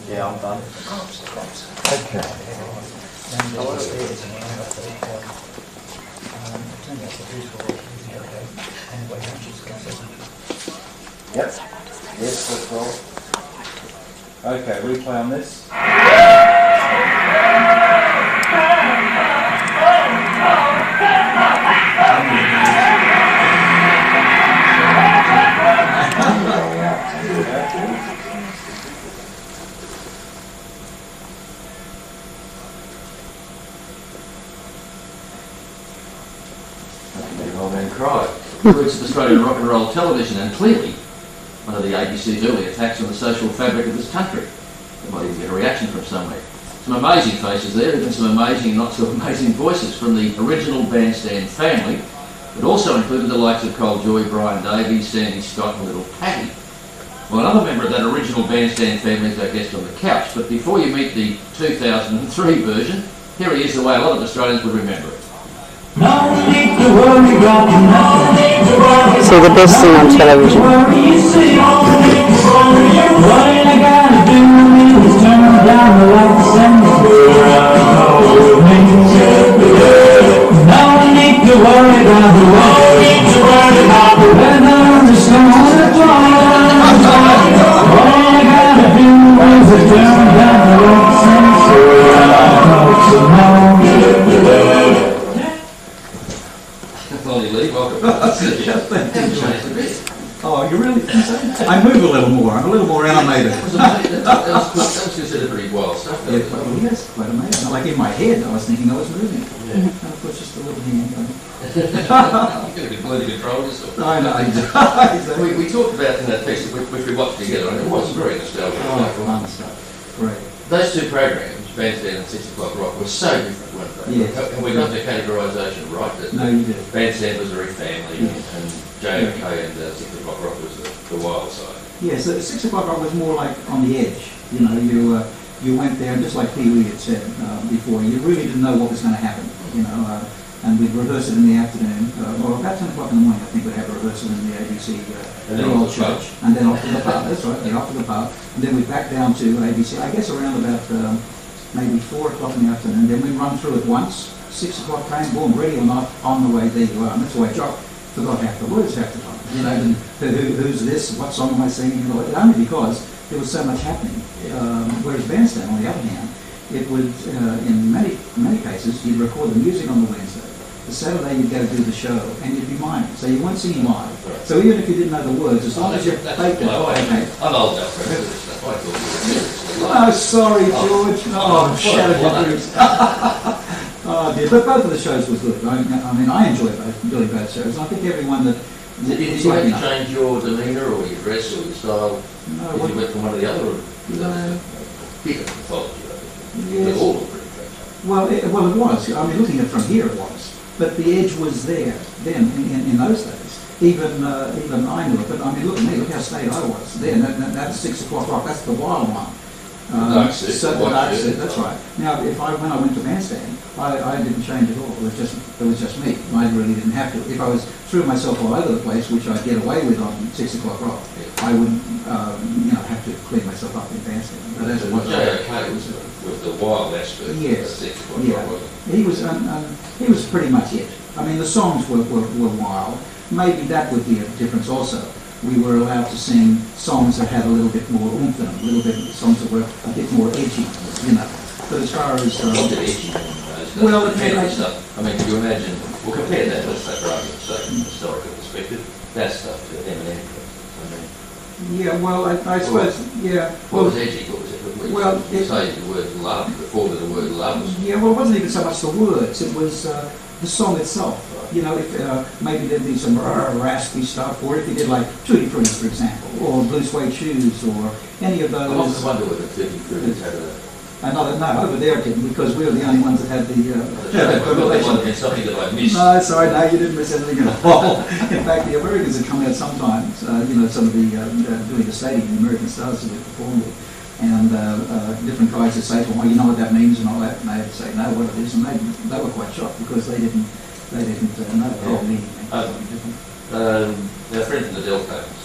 Yeah, I'm done. Okay. Yep. Yes, that's right. Okay, replay on this. Old Man Cried. The roots of Australian rock and roll television, and clearly one of the ABC's early attacks on the social fabric of this country. They might even get a reaction from somewhere. Some amazing faces there, even some amazing and not so amazing voices from the original bandstand family, but also included the likes of Cole Joy, Brian Davies, Sandy Scott and Little Patty. Well, another member of that original bandstand family is our guest on the couch, but before you meet the 2003 version, here he is the way a lot of Australians would remember it. See, the best thing on television. Lonnie Lee, welcome. Oh, you really think so? I move a little more. I'm a little more animated. That was considered pretty wild stuff. Yeah, yes, quite amazing. Like in my head, I was thinking I was moving. And of course, just a little hand going. You've got to completely control yourself. I know, exactly. We talked about in that piece, which we watched together, and it was very nostalgic. Oh, fun stuff. Great. Those two programs, Bandstand and 6 O'Clock Rock, were so different, weren't they? Yes. And we got the categorisation right. That No, you did. Bandstand was very family, and JFK and 6 O'Clock Rock was the wild side. Yeah, so 6 O'Clock Rock was more like on the edge. You know, you went there, and just like Pee Wee had said before, you really didn't know what was going to happen. You know, and we'd rehearse it in the afternoon, or about 10 o'clock in the morning, I think we'd have a rehearsal in the ABC, And then the off old to the church, and then off to the pub. That's right, then off to the pub, and then we'd back down to ABC. I guess around about maybe 4 o'clock in the afternoon. Then we'd run through it once. 6 o'clock came, boom, ready or not, on the way, there you are. And that's why Jock forgot half the words half the time. You know, and who's this? What song am I singing? And all that. Only because there was so much happening. Whereas Bandstand, on the other hand, it would, in many cases, you'd record the music on the Wednesday. The Saturday you'd go do the show, and you'd be miming. So you weren't singing live. Right. So even if you didn't know the words, as long as you faked it. I'm old enough for this stuff. I thought you were Oh, sorry, George. Oh, shattered your dreams. Oh, dear. But both of the shows was good. I mean, I enjoyed really both shows. And I think everyone that... Did you have to change your demeanour or your dress or your style? No, if you went from one to the other? Or No. Bigger mythology, I think. Yes. They all look pretty great. Well, it was. I mean, looking at it from here, it was. But the edge was there then, in those days. Even I knew it. But I mean, look at me. Look how staid I was then. That's 6 O'Clock Rock. That's the wild one. Dark suit, so the dark suit, that's right. Now, when I went to Bandstand, I didn't change at all. It was just me. I really didn't have to. If I was threw myself all over the place, which I'd get away with on 6 O'Clock Rock, I wouldn't, have to clean myself up in Bandstand. But as it was, JFK was the wild aspect. Yes. Of 6 O'Clock Yeah. Rock, wasn't He was pretty much it. I mean, the songs were wild. Maybe that would be a difference also. We were allowed to sing songs that had a little bit more oomph in them, songs that were a bit more edgy, you know. But as far as... edgy? stuff. Well, Mechanical stuff. I mean, can you imagine? Well, compare that, let's say, for argument's sake, from a historical perspective, that stuff to M&M. Yeah, well, I suppose, yeah. What was edgy? What was it? Well, you say the word love, before the word love was... Yeah, well, it wasn't even so much the words, it was the song itself. You know, if maybe there'd be some raspy stuff, or if you did like Tutti Frutti, for example, or Blue Suede Shoes, or any of those. I often wonder whether Tutti Frutti had no, over there it didn't, because we were the only ones that had the... something that I missed. No, sorry, no, you didn't miss anything at all. In fact, the Americans had come out sometimes, you know, some of the, doing the stadium, the American stars that we performed with, and different guys would say to them, well, you know what that means and all that, and they'd say, no, what it is, and they were quite shocked, because they didn't know the whole meaning. Our friend from the Delcones,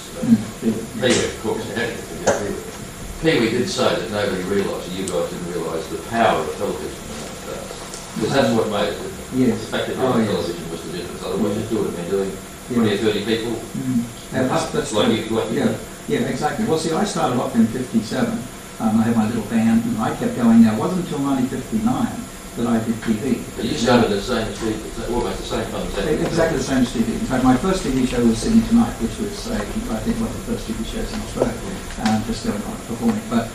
Pee-wee, of course, Pee-wee did say that nobody realised, you guys didn't realise the power of television in those days. Because that's what made it. Yes. The fact that television was the difference. Otherwise, you would have been doing 20 or 30 people. That's like you. Yeah, exactly. Well, see, I started off in '57. I had my little band, and I kept going. Now, it wasn't until 1959 that I did TV. But you started the same as TV, almost the same time as TV. Exactly the same as TV. In fact, my first TV show was Sydney Tonight, which was, I think, one of the first TV shows in Australia, just going on performing. But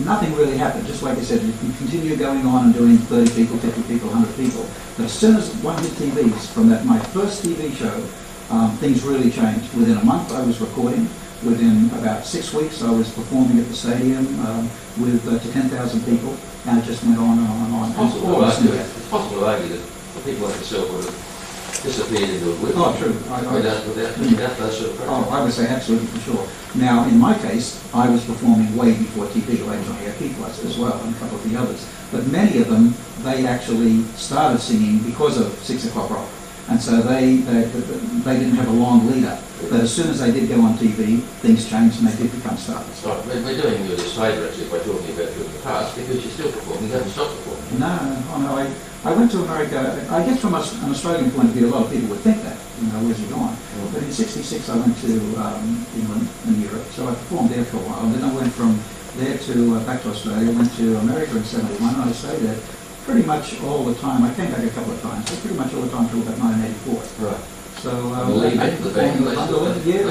nothing really happened. Just like I said, you continue going on and doing 30 people, 50 people, 100 people. But as soon as one hit TVs, from my first TV show, things really changed. Within a month, I was recording. Within about 6 weeks, I was performing at the stadium with to 10,000 people, and it just went on and on and on. It's possible to argue that the people like yourself would have disappeared into a whip. Oh, true. Without those sort of programs. Oh, I would say absolutely for sure. Now, in my case, I was performing way before TV, like Johnny O'Keefe was as well, and a couple of the others. But many of them, they actually started singing because of 6 O'Clock Rock. And so they didn't have a long lead up. But as soon as they did go on TV, things changed and they did become stars. Right. We're doing you a disfavour actually by talking about you in the past, because you're still performing, you haven't stopped performing. No, I went to America. I guess from an Australian point of view, a lot of people would think that, you know, where's he gone? But in '66 I went to England and Europe, so I performed there for a while. And then I went from there to back to Australia, went to America in '71, and I stayed there pretty much all the time. I came back a couple of times, but pretty much all the time until about 1984. Right. So the band, they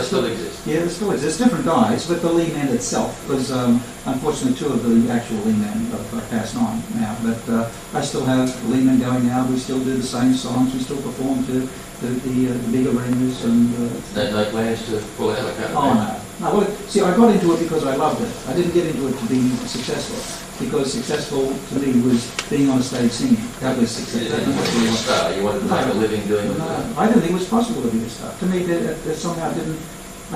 still exist. Yeah, they still exist. Different guys, but the Lee Man itself was, unfortunately, 2 of the actual Lee Men have passed on now. But I still have the Lee Men going now. We still do the same songs. We still perform to the big arenas. And no plans to pull out? No, well, see, I got into it because I loved it. I didn't get into it to be successful, because successful to me was being on a stage singing. That was successful. You didn't want to be a star. You wanted to make a living doing it. No, I didn't think it was possible to be a star. To me, somehow I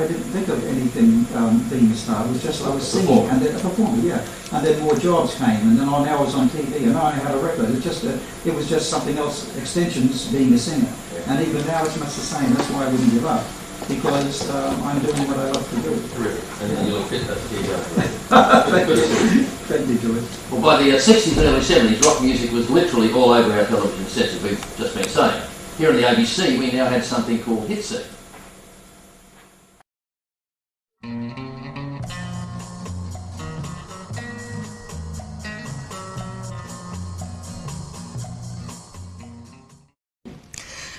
didn't think of anything being a star. It was just I was singing and then a performer, yeah. And then more jobs came, and then now I was on TV, and now I had a record. It was just something else. Extensions being a singer, and even now it's much the same. That's why I wouldn't give up, because I'm doing what I love to do. Terrific. And you look fit enough to keep going. Thank you, George. Well, by the 60s and early 70s, rock music was literally all over our television sets, as we've just been saying. Here on the ABC, we now had something called Hit Set.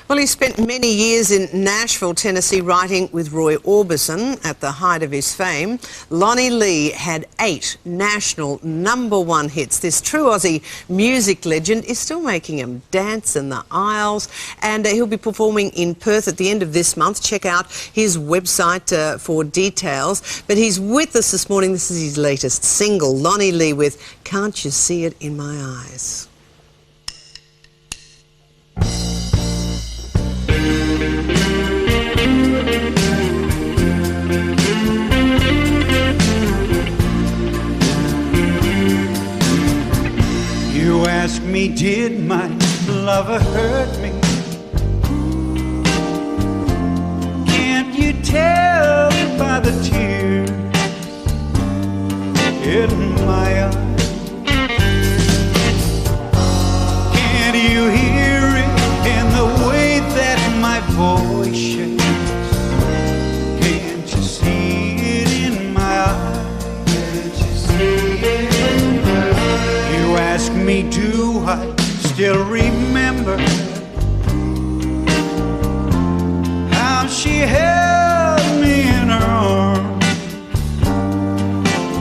Well, he spent many years in Nashville, Tennessee, writing with Roy Orbison at the height of his fame. Lonnie Lee had 8 national #1 hits. This true Aussie music legend is still making him dance in the aisles, and he'll be performing in Perth at the end of this month. Check out his website for details. But he's with us this morning. This is his latest single, Lonnie Lee with Can't You See It in My Eyes. You ask me, did my lover hurt me? Can't you tell by the tears in my eyes? Can't you hear it in the way that my voice shakes? Can't you see it in my eyes? Can't you see it in my eyes? You ask me, do I still remember how she held me in her arms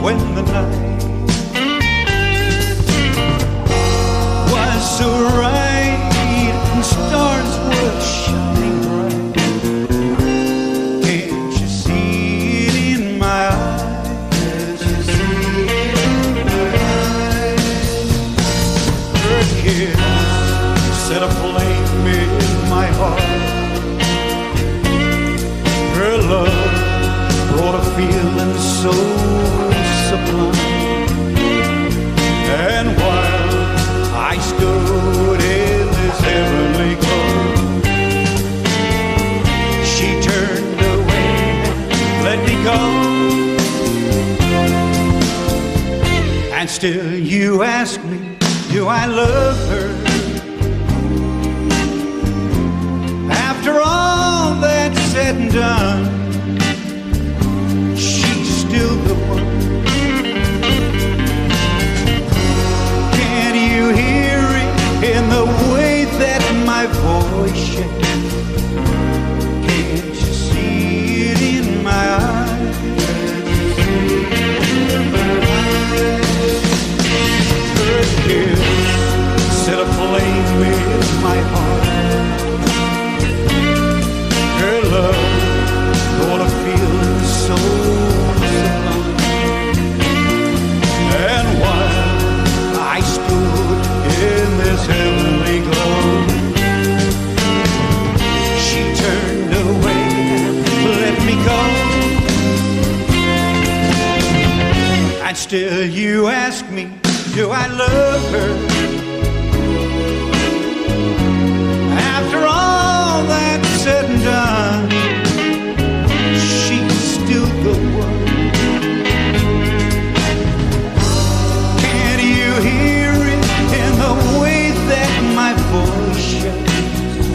when the night was so bright and stars were shining bright. Can't you see it in my eyes? Her kiss set a flame in my heart. Her love brought a feeling so sublime. And while I stood in this heavenly glow, she turned away and let me go. And still you ask me, do I love her? After all that's said and done, she's still the one. Can you hear it in the way that my voice shakes? Can't you see it in my eyes? Her kiss set a flame in my heart. Her love brought a feeling so sublime. And while I stood in this heavenly glow, she turned away and let me go. And still you ask me, do I love her? After all that's said and done, she's still the one. Can you hear it in the way that my voice shakes?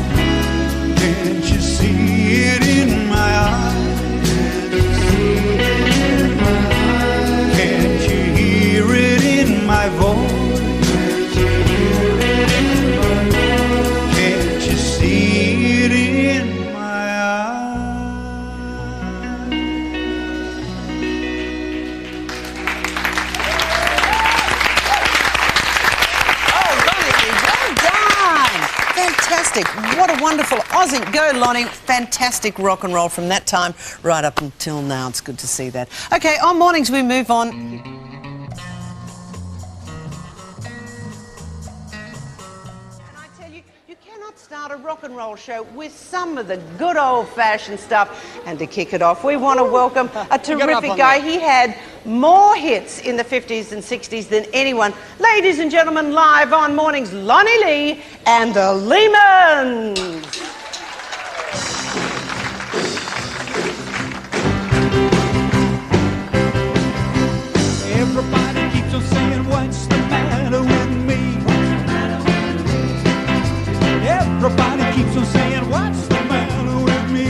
Can't you see it in my eyes? Can't you hear it in my voice? Can't you see it in my eyes? Oh, Lonnie, well done. Fantastic. What a wonderful Aussie. Go, Lonnie. Fantastic rock and roll from that time right up until now. It's good to see that. Okay, on mornings we move on. Start a rock and roll show with some of the good old-fashioned stuff. And to kick it off, we want to welcome a terrific guy. He had more hits in the 50s and 60s than anyone. Ladies and gentlemen, live on mornings, Lonnie Lee and the Lehmans. Everybody keeps on saying, what's the matter with me? Everybody keeps on saying, what's the matter with me?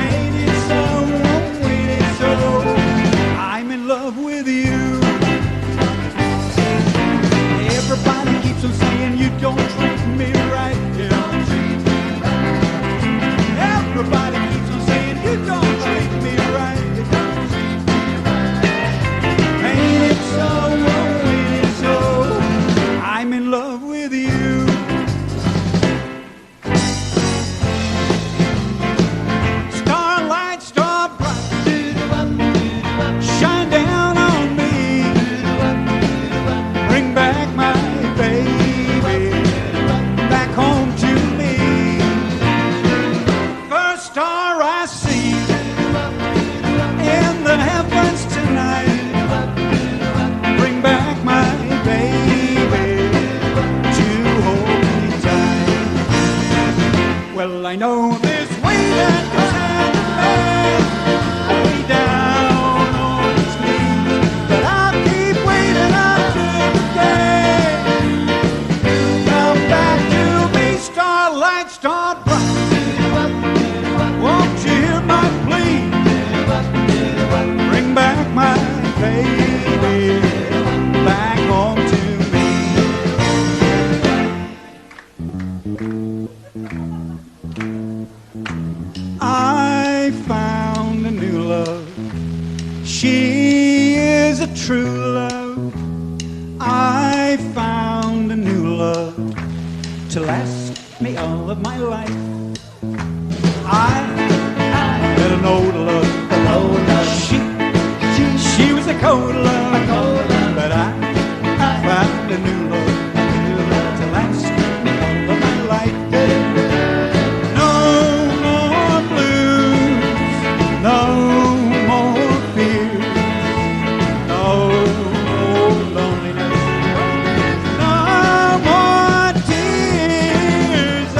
Ain't it so, ain't it so? I'm in love with you. Everybody keeps on saying, you don't treat me She is a true love. I found a new love to last me all of my life. I had an old love, she was a cold love, but I found a new love to last me all of my life. No more blues, no more fears, no more loneliness, no more tears. I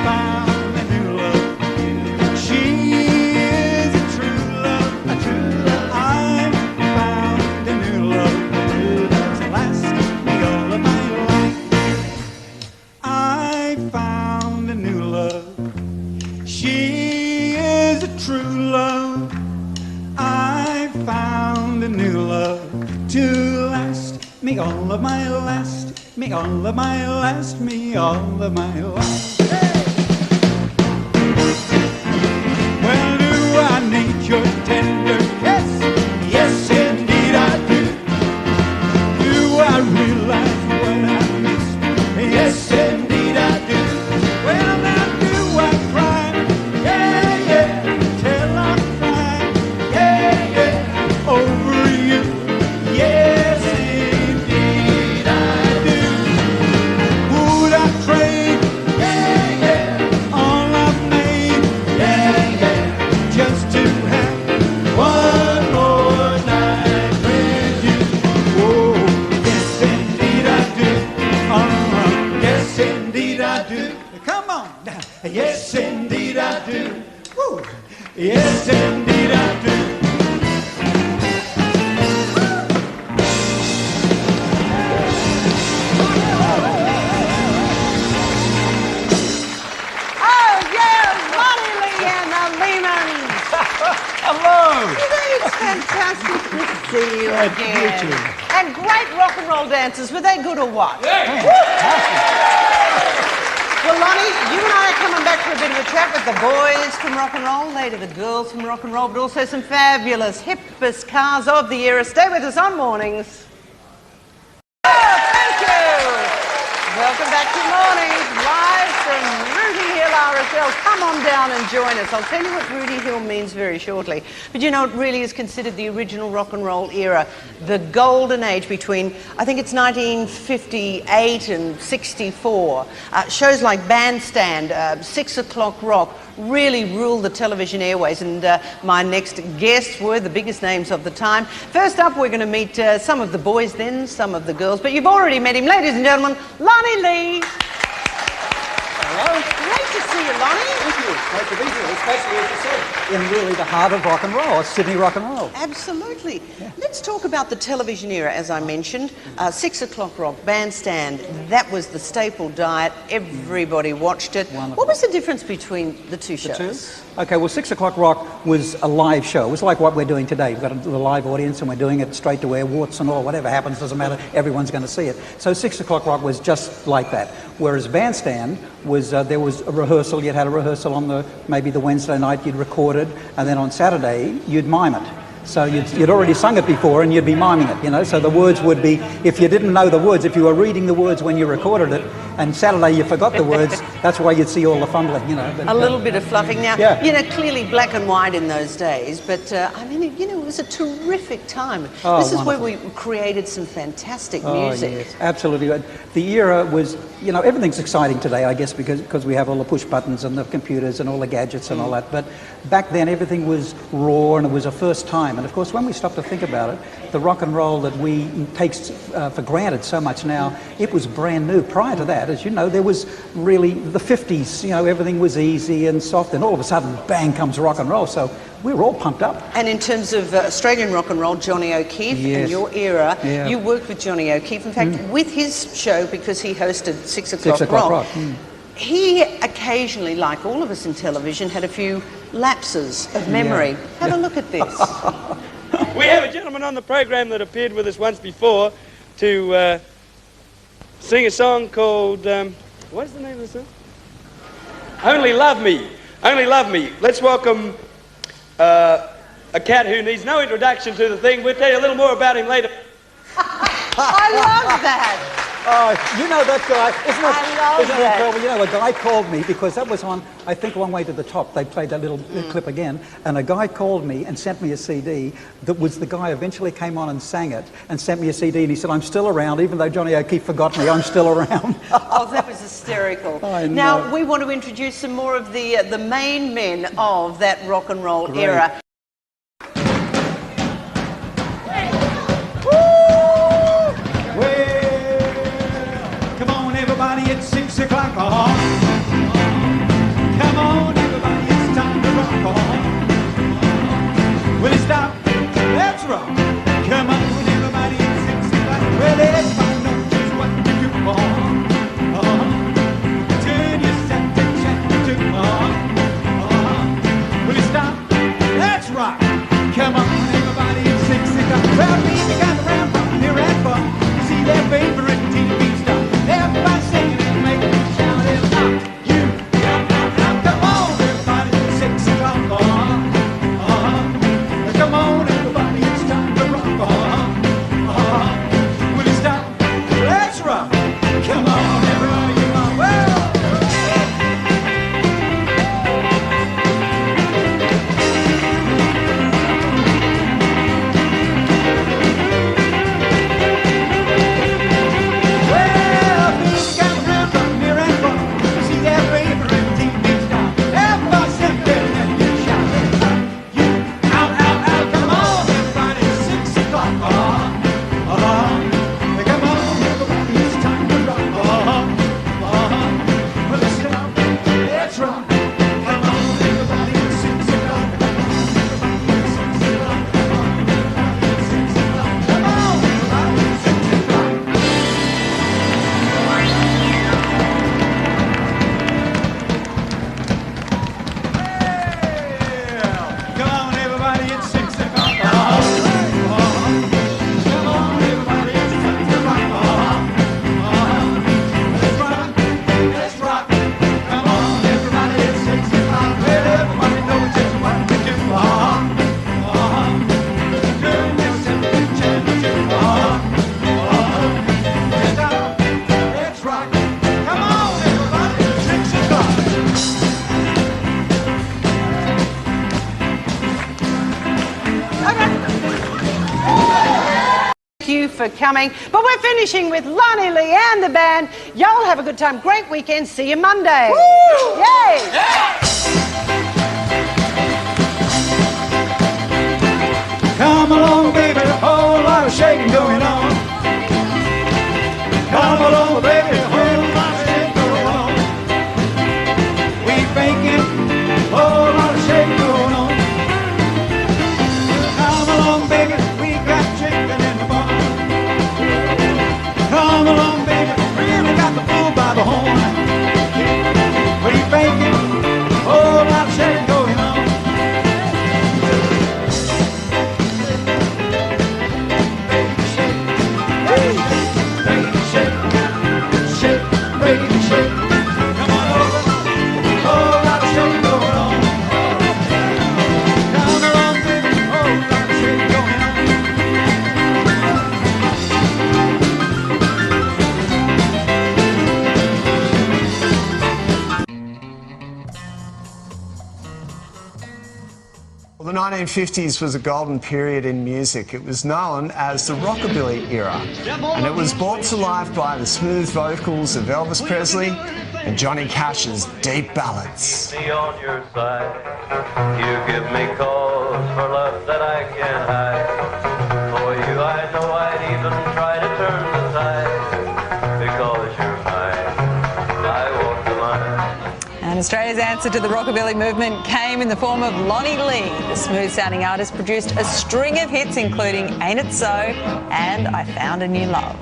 found a new love. She is a true love, a true love. I found a new love to last me all of my life. I found a new love. She is a true love. I found a new love to last me all of my last, me all of my last, me all of my last. Well, do I need your tender kiss? Yes, indeed I do. Do I realize what I missed? Yes, indeed I do. Well, now do I cry? Yeah, yeah, till I'm crying. Yeah, yeah, over you. Yes, indeed I do. Would I trade? Yeah, yeah, all I've made. Yeah, yeah, just to have one more night with you. Oh, yes, indeed I do. Yes, indeed I do. Come on now. Yes, indeed I do. Woo. Yes, indeed I do. Oh, yeah, Lonnie Lee and the Lehmans. Hello. It's fantastic to see you Glad to again. meet you. And great rock and roll dancers. Were they good or what? Well, Lonnie, you and I are coming back for a bit of a chat with the boys from rock and roll, later the girls from rock and roll, but also some fabulous, hippest cars of the era. Stay with us on Mornings. Oh, thank you. Welcome back to Mornings, live from Rudy Hill, RSL. Come on down and join us. I'll tell you what Rudy Hill means very shortly. But you know, it really is considered the original rock and roll era, the golden age between, I think it's 1958 and 64. Shows like Bandstand, 6 O'Clock Rock, really ruled the television airways, and my next guests were the biggest names of the time. First up, we're going to meet some of the boys, then some of the girls, but you've already met him. Ladies and gentlemen, Lonnie Lee. Hello. Great to see you, Lonnie. Thank you. Great to be here, especially, as you said, in really the heart of rock and roll, Sydney rock and roll. Absolutely. Let's talk about the television era, as I mentioned. 6 O'Clock Rock, Bandstand, that was the staple diet. Everybody watched it. Wonderful. What was the difference between the two shows? Okay, well, 6 O'Clock Rock was a live show. It was like what we're doing today. We've got a live audience and we're doing it straight to air, warts and all, whatever happens, doesn't matter, everyone's going to see it. So 6 O'Clock Rock was just like that. Whereas Bandstand was, there was a rehearsal, you'd had a rehearsal on maybe the Wednesday night, you'd record it, and then on Saturday, you'd mime it. So you'd already sung it before and you'd be miming it, you know, so the words would be, if you didn't know the words, if you were reading the words when you recorded it, and Saturday you forgot the words, that's why you'd see all the fumbling, you know. But, a little bit of fluffing. Now, yeah. you know, clearly black and white in those days, but I mean, you know, it was a terrific time. Oh, this is where wonderful. we created some fantastic Oh, music. yes, absolutely. The era was, you know, everything's exciting today, I guess, because we have all the push buttons and the computers and all the gadgets and all that. But back then, everything was raw and it was a first time. And of course, when we stop to think about it, the rock and roll that we take for granted so much now, it was brand new. Prior to that, as you know, there was really the 50s, you know, everything was easy and soft, and all of a sudden, bang, comes rock and roll. So we were all pumped up. And in terms of Australian rock and roll, Johnny O'Keefe, Yes. in your era, Yeah. you worked with Johnny O'Keefe, in fact, with his show, because he hosted 6 O'Clock 6 O'Clock Rock. Rock. He occasionally, like all of us in television, had a few lapses of memory. Yeah. Have a look at this. We have a gentleman on the program that appeared with us once before to sing a song called, what is the name of the song? Only Love Me. Only Love Me. Let's welcome a a cat who needs no introduction to the thing. We'll tell you a little more about him later. I love that. You know that guy, isn't it? I love that. Incredible? You know, a guy called me because that was on, I think, Long Way to the Top. They played that little clip again, and a guy called me and sent me a CD that was the guy eventually came on and sang it and sent me a CD, and he said, I'm still around, even though Johnny O'Keefe forgot me, I'm still around. Oh, that was hysterical. I know. Now, we want to introduce some more of the main men of that rock and roll Great. era. Everybody, it's 6 o'clock. Come on, everybody, it's time to rock. Will it stop? Let's rock. Come on, everybody, it's 6 o'clock. Well, everybody knows just what to do. Turn yourself to chat to. Will it stop? Let's rock. Come on, everybody, it's 6 o'clock. Well, people got around from here and far. See their favorite TV star. Everybody singing and making a shout it out. You come on, everybody, it's 6 o'clock. Come on, everybody, it's time to rock. Will it stop? Let's rock. Come on, everybody, come on. Well. For coming, but we're finishing with Lonnie Lee and the band. Y'all have a good time. Great weekend. See you Monday. Woo! Yay! Yeah! Come along, baby, a whole lot of shaking going on. Come along, baby, a whole lot of shaking going on. We thinking, a whole lot of shaking going on. Come along, baby, we got chicken in the barn. Come along, baby, really got the bull by the horn. We thinking, a whole lot of shaking going on. The 1950s was a golden period in music. It was known as the Rockabilly era, and it was brought to life by the smooth vocals of Elvis Presley and Johnny Cash's deep ballads. Me on your side, you give me cause for love that I can't hide. For you I know I'd even try to turn the tide, because you're mine, I won't deny. And Australia's answer to the Rockabilly movement came in the form of Lonnie Lee. The smooth-sounding artist produced a string of hits, including Ain't It So and I Found a New Love.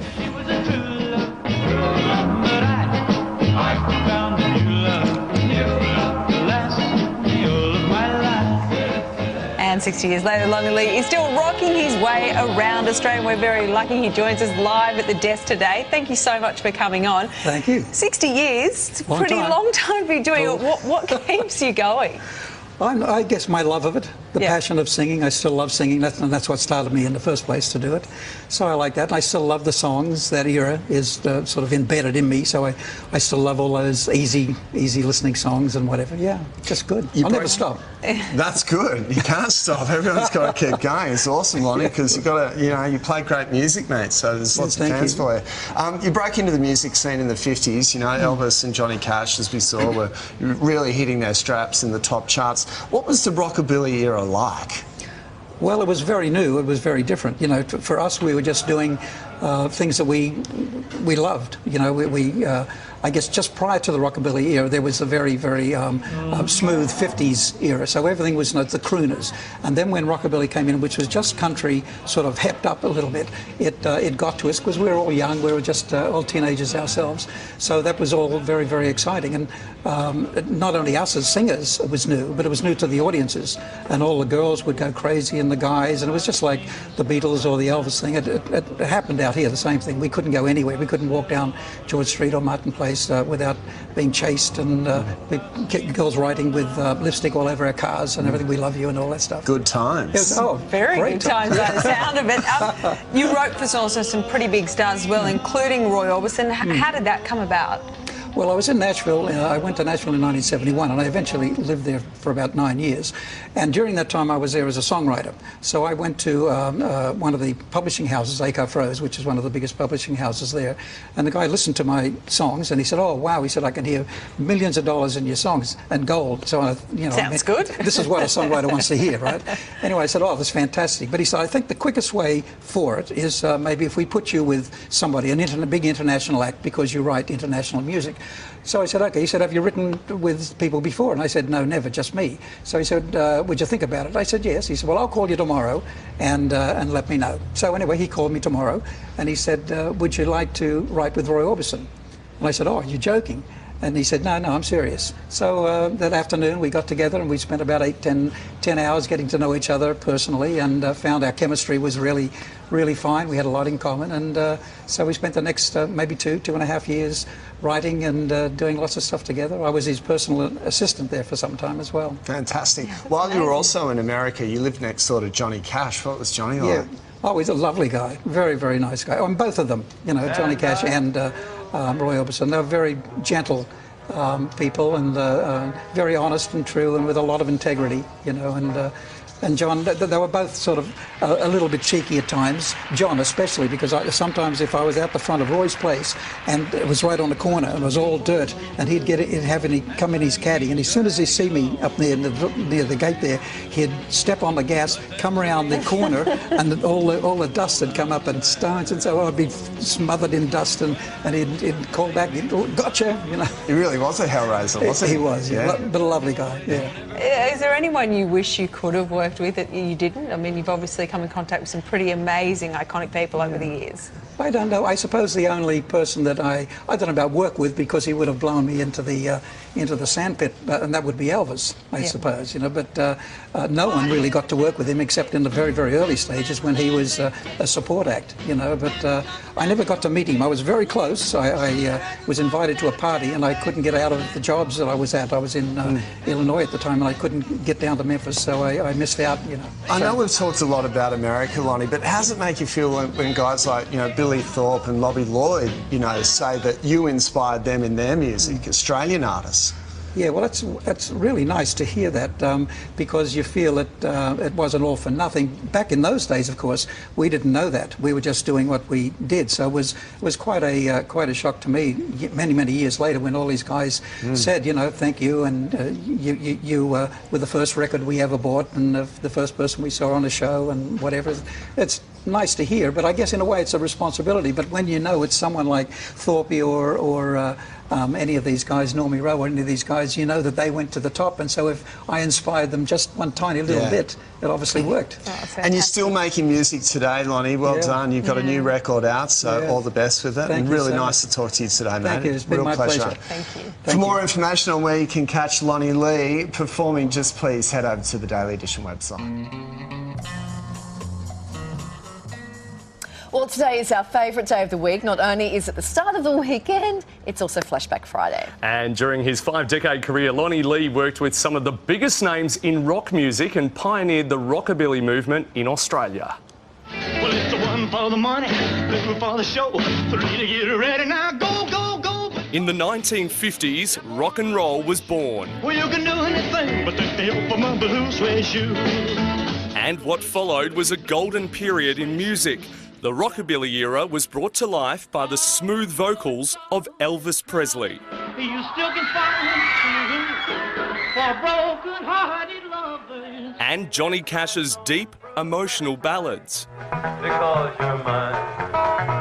And 60 years later, Lonnie Lee is still rocking his way around Australia. And we're very lucky he joins us live at the desk today. Thank you so much for coming on. Thank you. 60 years, it's a pretty long time to be doing it. What keeps you going? I guess my love of it. the passion of singing. I still love singing, and that's what started me in the first place to do it. So I like that. And I still love the songs. That era is sort of embedded in me, so I still love all those easy listening songs and whatever. Yeah, just good. I'll never stop. That's good. You can't stop. Everyone's got to keep going. It's awesome, Lonnie, because you've got to, you know, you play great music, mate, so there's lots of fans for you. You broke into the music scene in the 50s. You know, Elvis and Johnny Cash, as we saw, were really hitting their straps in the top charts. What was the Rockabilly era like? Well, it was very new. It was very different. You know, for us, we were just doing things that we loved. You know, I guess just prior to the Rockabilly era, there was a very, very smooth 50s era. So everything was the crooners. And then when Rockabilly came in, which was just country sort of hepped up a little bit, it got to us because we were all young. We were just all teenagers ourselves. So that was all very, very exciting. And not only us as singers, it was new, but it was new to the audiences. And all the girls would go crazy and the guys. And it was just like the Beatles or the Elvis thing. It happened out here, the same thing. We couldn't go anywhere. We couldn't walk down George Street or Martin Place without being chased and girls writing with lipstick all over our cars and everything. We love you and all that stuff. Good times. Very good times by the sound of it. You wrote for also some pretty big stars as well, including Roy Orbison. How did that come about? Well, I was in Nashville. I went to Nashville in 1971, and I eventually lived there for about 9 years. And during that time, I was there as a songwriter. So I went to one of the publishing houses, Acuff Rose, which is one of the biggest publishing houses there. And the guy listened to my songs, and he said, "Oh, wow!" He said, "I can hear millions of dollars in your songs and gold." So sounds good. This is what a songwriter wants to hear, right? Anyway, I said, "Oh, that's fantastic." But he said, "I think the quickest way for it is maybe if we put you with somebody, a big international act, because you write international music." So I said, okay. He said, "Have you written with people before?" And I said, "No, never, just me." So he said, "Would you think about it?" I said, "Yes." He said, "Well, I'll call you tomorrow and let me know." So anyway, he called me tomorrow and he said, "Would you like to write with Roy Orbison?" And I said, "Oh, you're joking." And he said, no, I'm serious. So that afternoon we got together and we spent about 10 hours getting to know each other personally, and found our chemistry was really, really fine. We had a lot in common, and so we spent the next maybe 2.5 years writing and doing lots of stuff together. I was his personal assistant there for some time as well. Fantastic. While you were also in America, you lived next door to Johnny Cash. What was Johnny like? Yeah. Oh, he's a lovely guy. Very, very nice guy. And both of them, you know, Johnny Cash and Roy Orbison. They're very gentle people and very honest and true and with a lot of integrity, you know, and John, they were both sort of a little bit cheeky at times. John especially, because sometimes if I was out the front of Roy's place and it was right on the corner and it was all dirt, and he'd come in his caddy, and as soon as he'd see me up near the gate there, he'd step on the gas, come around the corner, and all the dust had come up and stones, and so I'd be smothered in dust, and he'd call back, "Gotcha," you know. He really was a hellraiser, wasn't he? He was, yeah. But a lovely guy, yeah. Is there anyone you wish you could have worked with that you didn't? I mean, you've obviously come in contact with some pretty amazing, iconic people over the years. I don't know. I suppose the only person that I don't know about work with, because he would have blown me into the sandpit, and that would be Elvis, I suppose, you know. But no one really got to work with him except in the very, very early stages when he was a support act, you know. But I never got to meet him. I was very close. I was invited to a party and I couldn't get out of the jobs that I was at. I was in Illinois at the time and I couldn't get down to Memphis, so I missed out, you know. I know we've talked a lot about America, Lonnie, but how does it make you feel when guys like, you know, Billy Thorpe and Bobby Lloyd, you know, say that you inspired them in their music, Australian artists? Yeah, well, that's really nice to hear that, because you feel that it wasn't all for nothing. Back in those days, of course, we didn't know that. We were just doing what we did. So it was quite a shock to me many years later when all these guys said, you know, thank you, and you were the first record we ever bought and the first person we saw on the show and whatever. It's nice to hear, but I guess in a way it's a responsibility. But when you know it's someone like Thorpe or any of these guys, Normie Rowe or any of these guys, you know that they went to the top, and so if I inspired them just one tiny little bit, it obviously worked. And you're still making music today, Lonnie. Well done. You've got a new record out, so all the best with it. Thank and you really so nice to talk to you today, mate. Thank you. It's been my pleasure. Thank you. For more information on where you can catch Lonnie Lee performing, just please head over to the Daily Edition website. Well, today is our favourite day of the week. Not only is it the start of the weekend, it's also Flashback Friday. And during his 5-decade career, Lonnie Lee worked with some of the biggest names in rock music and pioneered the Rockabilly movement in Australia. Well, it's the one for the money, two for the show, three to get ready now, go, go, go. In the 1950s, rock and roll was born. Well, you can do anything but take the help of my blue suede shoes. And what followed was a golden period in music. The Rockabilly era was brought to life by the smooth vocals of Elvis Presley. You still can find for broken-hearted lovers. And Johnny Cash's deep, emotional ballads. Because you're mine.